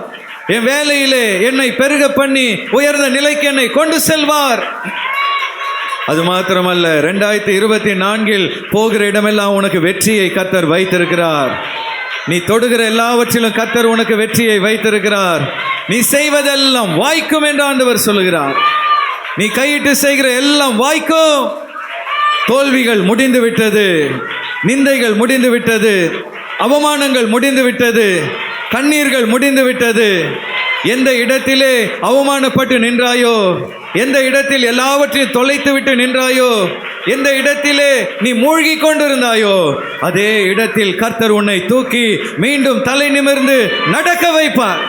என் வேலையிலே என்னை பெருக பண்ணி உயர்ந்த நிலைக்கு என்னை கொண்டு செல்வார். அது மாத்திரமல்ல, 2024 போகிற இடமெல்லாம் உனக்கு வெற்றியை கர்த்தர் வைத்திருக்கிறார். நீ தொடுகிற எல்லாவற்றிலும் கர்த்தர் உனக்கு வெற்றியை வைத்திருக்கிறார். நீ செய்வதெல்லாம் வாய்க்கும் என்று ஆண்டவர் சொல்லுகிறார். நீ கையிட்டு செய்கிற எல்லாம் வாய்க்கும். தோல்விகள் முடிந்து விட்டது, நிந்தைகள் முடிந்து விட்டது, அவமானங்கள் முடிந்து விட்டது, கண்ணீர்கள் முடிந்து விட்டது. எந்த இடத்திலே அவமானப்பட்டு நின்றாயோ, எந்த இடத்தில் எல்லாவற்றையும் தொலைத்து விட்டு நின்றாயோ, எந்த இடத்திலே நீ மூழ்கி கொண்டிருந்தாயோ, அதே இடத்தில் கர்த்தர் உன்னை தூக்கி மீண்டும் தலை நிமிர்ந்து நடக்க வைப்பார்.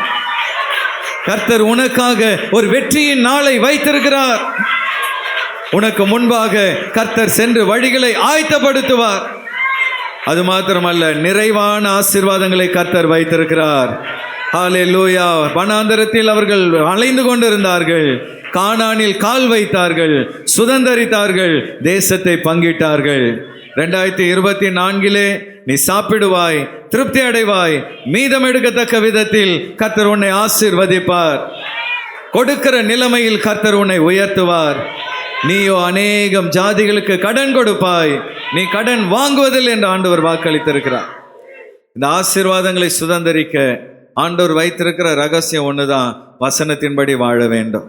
கர்த்தர் உனக்காக ஒரு வெற்றியின் நாளை வைத்திருக்கிறார். உனக்கு முன்பாக கர்த்தர் சென்று வழிகளை ஆயத்தப்படுத்துவார். அது மாத்திரமல்ல, நிறைவான ஆசீர்வாதங்களை கர்த்தர் வைத்திருக்கிறார். ஹல்லேலூயா. வனாந்தரத்தில் அவர்கள் அலைந்து கொண்டிருந்தார்கள், கானானில் கால் வைத்தார்கள், சுதந்தரித்தார்கள், தேசத்தை பங்கிட்டார்கள். 2024 நீ சாப்பிடுவாய், திருப்தி அடைவாய், மீதம் எடுக்கத்தக்க விதத்தில் கர்த்தர் உன்னை ஆசீர்வதிப்பார். கொடுக்கிற நிலைமையில் கர்த்தர் உன்னை உயர்த்துவார். நீயோ அநேகம் ஜாதிகளுக்கு கடன் கொடுப்பாய், நீ கடன் வாங்குவதில் என்று ஆண்டவர் வாக்களித்திருக்கிறார். இந்த ஆசீர்வாதங்களை சுதந்தரிக்க ஆண்டவர் வைத்திருக்கிற ரகசியம் ஒண்ணுதான், வசனத்தின்படி வாழ வேண்டும்.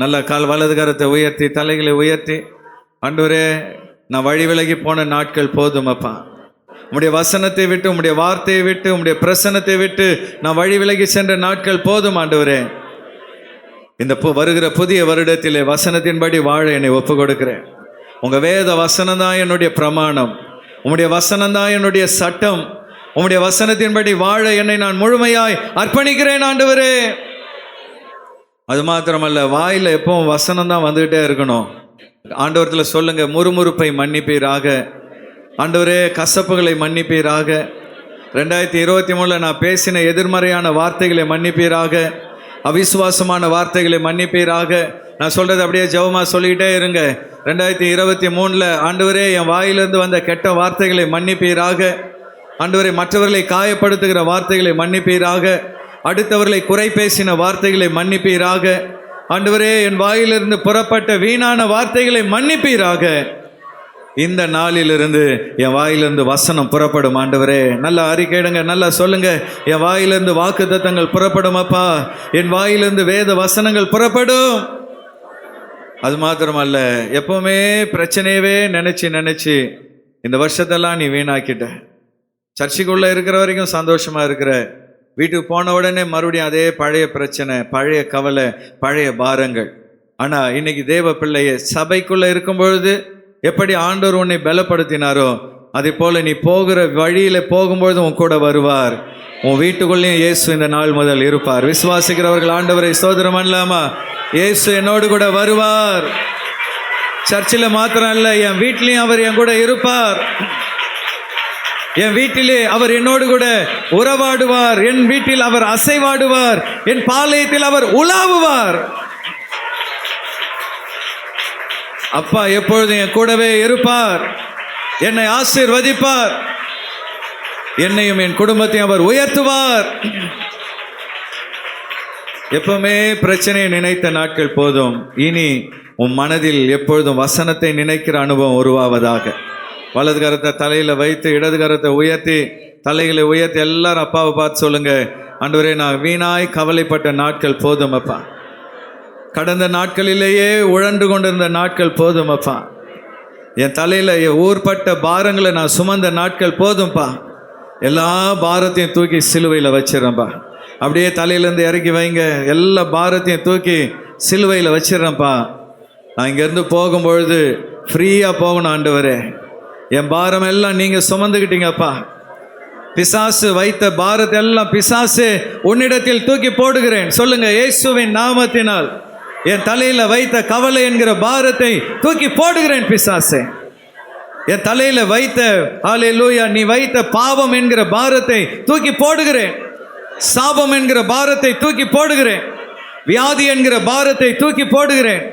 நல்ல வலது கரத்தை உயர்த்தி, தலைகளை உயர்த்தி, ஆண்டவரே நான் வழி விலகி போன நாட்கள் போதுமப்பா. உம்முடைய வசனத்தை விட்டு, உம்முடைய வார்த்தையை விட்டு, உம்முடைய பிரசன்னத்தை விட்டு நான் வழி விலகி சென்ற நாட்கள் போதும் ஆண்டவரே. இந்த வருகிற புதிய வருடத்திலே வசனத்தின்படி வாழ என்னை ஒப்பு கொடுக்கிறேன். உங்க வேத வசனம் தான் என்னுடைய பிரமாணம், உம்முடைய வசனம் தான் என்னுடைய சட்டம். உம்முடைய வசனத்தின்படி வாழ என்னை நான் முழுமையாய் அர்ப்பணிக்கிறேன் ஆண்டவரே. அது மாத்திரமல்ல, வாயில எப்பவும் வசனம் தான் வந்துகிட்டே இருக்கணும். ஆண்டவரத்தில் சொல்லுங்க, முறுமுறுப்பை மன்னிப்பீராக ஆண்டவரே, கசப்புகளை மன்னிப்பீராக. 2023 நான் பேசின எதிர்மறையான வார்த்தைகளை மன்னிப்பீராக, அவிசுவாசமான வார்த்தைகளை மன்னிப்பீராக. நான் சொல்றது அப்படியே ஜெபமா சொல்லிக்கிட்டே இருங்க. 2023 ஆண்டவரே, என் வாயிலிருந்து வந்த கெட்ட வார்த்தைகளை மன்னிப்பீராக. ஆண்டவரே, மற்றவர்களை காயப்படுத்துகிற வார்த்தைகளை மன்னிப்பீராக, அடுத்தவர்களை குறை பேசின வார்த்தைகளை மன்னிப்பீராக. ஆண்டவரே, என் வாயிலிருந்து புறப்பட்ட வீணான வார்த்தைகளை மன்னிப்பீராக. இந்த நாளிலிருந்து என் வாயிலிருந்து வசனம் புறப்படும் ஆண்டவரே. நல்லா அறிக்கையிடுங்க, நல்லா சொல்லுங்க, என் வாயிலிருந்து வாக்குத்தத்தங்கள் புறப்படும் அப்பா, என் வாயிலிருந்து வேத வசனங்கள் புறப்படும். அது மாத்திரமல்ல, எப்பவுமே பிரச்சனையவே நினைச்சு இந்த வருஷத்தெல்லாம் நீ வீணாக்கிட்ட. சர்ச்சுக்குள்ள இருக்கிற வரைக்கும் சந்தோஷமா இருக்கிற, வீட்டுக்கு போன உடனே மறுபடியும் அதே பழைய பிரச்சனை, பழைய கவலை, பழைய பாரங்கள். ஆனா இன்னைக்கு தேவ பிள்ளைய சபைக்குள்ள இருக்கும் பொழுது எப்படி ஆண்டவர் உன்னை பலப்படுத்தினாரோ, அதே போல நீ போகிற வழியில போகும்பொழுது உன் கூட வருவார். உன் வீட்டுக்குள்ளேயும் இயேசு இந்த நாள் முதல் இருப்பார். விசுவாசிக்கிறவர்கள் ஆண்டவரை ஸ்தோத்திரம் பண்ணலாமா? இயேசு என்னோடு கூட வருவார். சர்ச்சில் மாத்திரம் அல்ல, என் வீட்டிலையும் அவர் என் கூட இருப்பார். என் வீட்டிலே அவர் என்னோடு கூட உறவாடுவார். என் வீட்டில் அவர் அசைவாடுவார். என் பாளையத்தில் அவர் உலாவுவார். அப்பா எப்பொழுதும் என் கூடவே இருப்பார். என்னை ஆசீர்வதிப்பார். என்னையும் என் குடும்பத்தையும் அவர் உயர்த்துவார். எப்பவுமே பிரச்சனையை நினைத்த நாட்கள் போதும். இனி உன் மனதில் எப்பொழுதும் வசனத்தை நினைக்கிற அனுபவம் உருவாவதாக. வலது கரத்தை தலையில வைத்து, இடது கரத்தை உயர்த்தி, தலைகளை உயர்த்தி எல்லாரும் அப்பாவை பார்த்து சொல்லுங்க, ஆண்டவரே, நான் வீணாய் கவலைப்பட்ட நாட்கள் போதும் அப்பா. கடந்த நாட்களிலேயே உழன்று கொண்டிருந்த நாட்கள் போதும் அப்பா. என் தலையில ஊர்பட்ட பாரங்களை நான் சுமந்த நாட்கள் போதும்பா. எல்லா பாரத்தையும் தூக்கி சிலுவையில் வச்சிடறேன்ப்பா. அப்படியே தலையிலேருந்து இறக்கி வைங்க. எல்லா பாரத்தையும் தூக்கி சிலுவையில் வச்சிடறேன்ப்பா. நான் இங்கேருந்து போகும்பொழுது ஃப்ரீயாக போகணும் ஆண்டவரே. என் பாரம் எல்லாம் நீங்கள் சுமந்துக்கிட்டீங்கப்பா. பிசாசு வைத்த பாரத்தை எல்லாம் பிசாசு உன்னிடத்தில் தூக்கி போடுகிறேன். சொல்லுங்க, இயேசுவின் நாமத்தினால் என் தலையில வைத்த கவலை என்கிற பாரத்தை தூக்கி போடுகிறேன் பிசாசே. என் தலையில வைத்த, ஹல்லேலூயா, நீ வைத்த பாவம் என்கிற பாரத்தை தூக்கி போடுகிறேன். சாபம் என்கிற பாரத்தை தூக்கி போடுகிறேன். வியாதி என்கிற பாரத்தை தூக்கி போடுகிறேன்.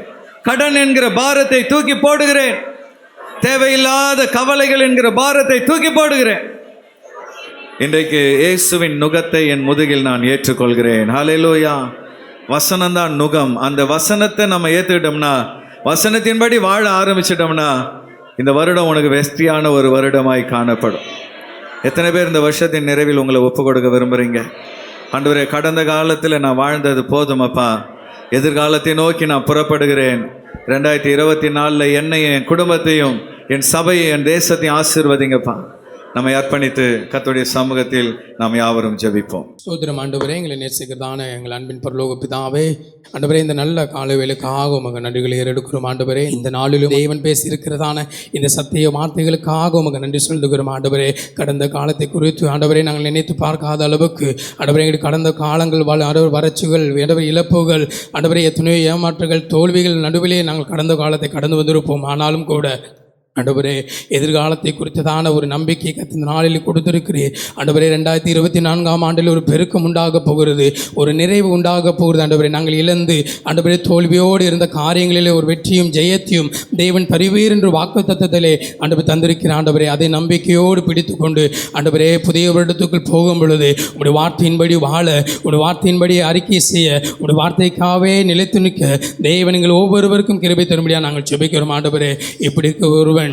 கடன் என்கிற பாரத்தை தூக்கி போடுகிறேன். தேவையில்லாத கவலைகள் என்கிற பாரத்தை தூக்கி போடுகிறேன். இன்றைக்கு இயேசுவின் நுகத்தை என் முதுகில் நான் ஏற்றுக்கொள்கிறேன். ஹல்லேலூயா. வசனம்தான் நுகம். அந்த வசனத்தை நம்ம ஏற்றுக்கிட்டோம்னா, வசனத்தின்படி வாழ ஆரம்பிச்சிட்டோம்னா, இந்த வருடம் உனக்கு வெற்றியான ஒரு வருடமாய் காணப்படும். எத்தனை பேர் இந்த வருஷத்தின் நிறைவில் உங்களை ஒப்பு கொடுக்க விரும்புகிறீங்க? ஆண்டவரே, கடந்த காலத்தில் நான் வாழ்ந்தது போதுமப்பா, எதிர்காலத்தை நோக்கி நான் புறப்படுகிறேன். 2024 என்னையும் என் குடும்பத்தையும் என் சபையை என் தேசத்தையும் ஆசீர்வதிங்கப்பா. நம்மை அர்ப்பணித்து கர்த்தருடைய சமூகத்தில் நாம் யாவரும் ஜெபிப்போம். சோதரம் ஆண்டவரே, எங்களை நேசிக்கிறதான எங்கள் அன்பின் பரலோக பிதாவே, ஆண்டவரே இந்த நல்ல காலை வேளைக்காக உமக்கு நன்றிகளை ஏறெடுக்கிறோம். ஆண்டவரே இந்த நாளிலும் தேவன் பேசி இருக்கிறதான இந்த சத்திய வார்த்தைகளுக்காக உமக்கு நன்றி சொல்லுகிறோம். ஆண்டவரே கடந்த காலத்தை குறித்து ஆண்டவரே நாங்கள் நினைத்து பார்க்காத அளவுக்கு ஆண்டவரே எங்களுக்கு கடந்த காலங்கள் ஆண்டவர் வறட்சிகள், ஆண்டவர் இழப்புகள், ஆண்டவரே எத்தனையோ ஏமாற்றுகள், தோல்விகள் நடுவிலே நாங்கள் கடந்த காலத்தை கடந்து வந்திருப்போம். ஆனாலும் கூட ஆண்டவரே எதிர்காலத்தை குறித்ததான ஒரு நம்பிக்கை இந்த நாளில் கொடுத்திருக்கிறேன். ஆண்டவரே 2024ஆம் ஆண்டில் ஒரு பெருக்கம் உண்டாக போகிறது, ஒரு நிறைவு உண்டாக போகிறது. ஆண்டவரே நாங்கள் இழந்து ஆண்டவரே தோல்வியோடு இருந்த காரியங்களிலே ஒரு வெற்றியும் ஜெயத்தையும் தேவன் பரிவீர் என்று வாக்குத்தத்தத்திலே ஆண்டவர் தந்திருக்கிற ஆண்டவரே அதை நம்பிக்கையோடு பிடித்து கொண்டு ஆண்டவரே புதிய வருடத்துக்குள் போகும் பொழுது உடைய வார்த்தையின்படி வாழ, உடைய வார்த்தையின்படி அறிக்கை செய்ய, உடைய வார்த்தைக்காகவே நிலைத்து நிற்க தேவன் நீங்கள் ஒவ்வொருவருக்கும் கிருபை தரும்படியாக நாங்கள் ஜெபிக்கிறோம். ஆண்டவரே இப்படி ஒருவன்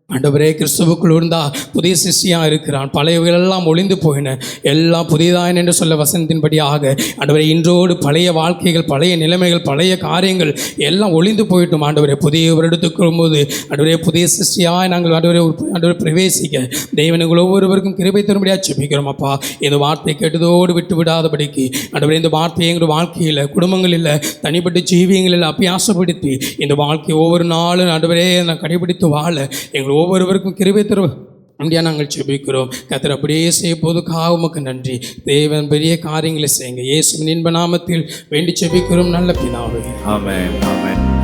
ஆண்டவரே கிறிஸ்துவுக்குள் இருந்தா புதிய சிஷ்யாக இருக்கிறான், பழையவைகளெல்லாம் ஒளிந்து போயின, எல்லாம் புதியதாயின் என்று சொல்ல வசனத்தின்படியாக ஆண்டவரே இன்றோடு பழைய வாழ்க்கைகள், பழைய நிலைமைகள், பழைய காரியங்கள் எல்லாம் ஒளிந்து போயிட்டோம். ஆண்டவரே புதிய வருடத்துக்கு வரும்போது ஆண்டவரே புதிய சிஷ்டியாக நாங்கள் ஆண்டவரை பிரவேசிக்க தேவனுங்கள் ஒவ்வொருவருக்கும் கிருபை தரும்படியாக ஜெபிக்கிறோம். அப்பா இந்த வார்த்தை கேட்டதோடு விட்டு விடாதபடிக்கு ஆண்டவரே இந்த வார்த்தையை எங்கள் வாழ்க்கையில், குடும்பங்களில், தனிப்பட்ட ஜீவியங்களில் அபியாசப்படுத்தி இந்த வாழ்க்கை ஒவ்வொரு நாளும் ஆண்டவரே நான் கடைபிடித்து வாழ எங்கள் ஒவ்வொருவருக்கும் கிருபை தரும் அப்படியா நாங்கள் ஜெபிக்கிறோம். கர்த்தர் அப்படியே செய்ய போதுக்காக உமக்கு நன்றி. தேவன் பெரிய காரியங்களை செய்யுங்க. இயேசுவின் இன்ப நாமத்தில் வேண்டி ஜெபிக்கிறோம் நல்ல பிதாவே. ஆமென், ஆமென்.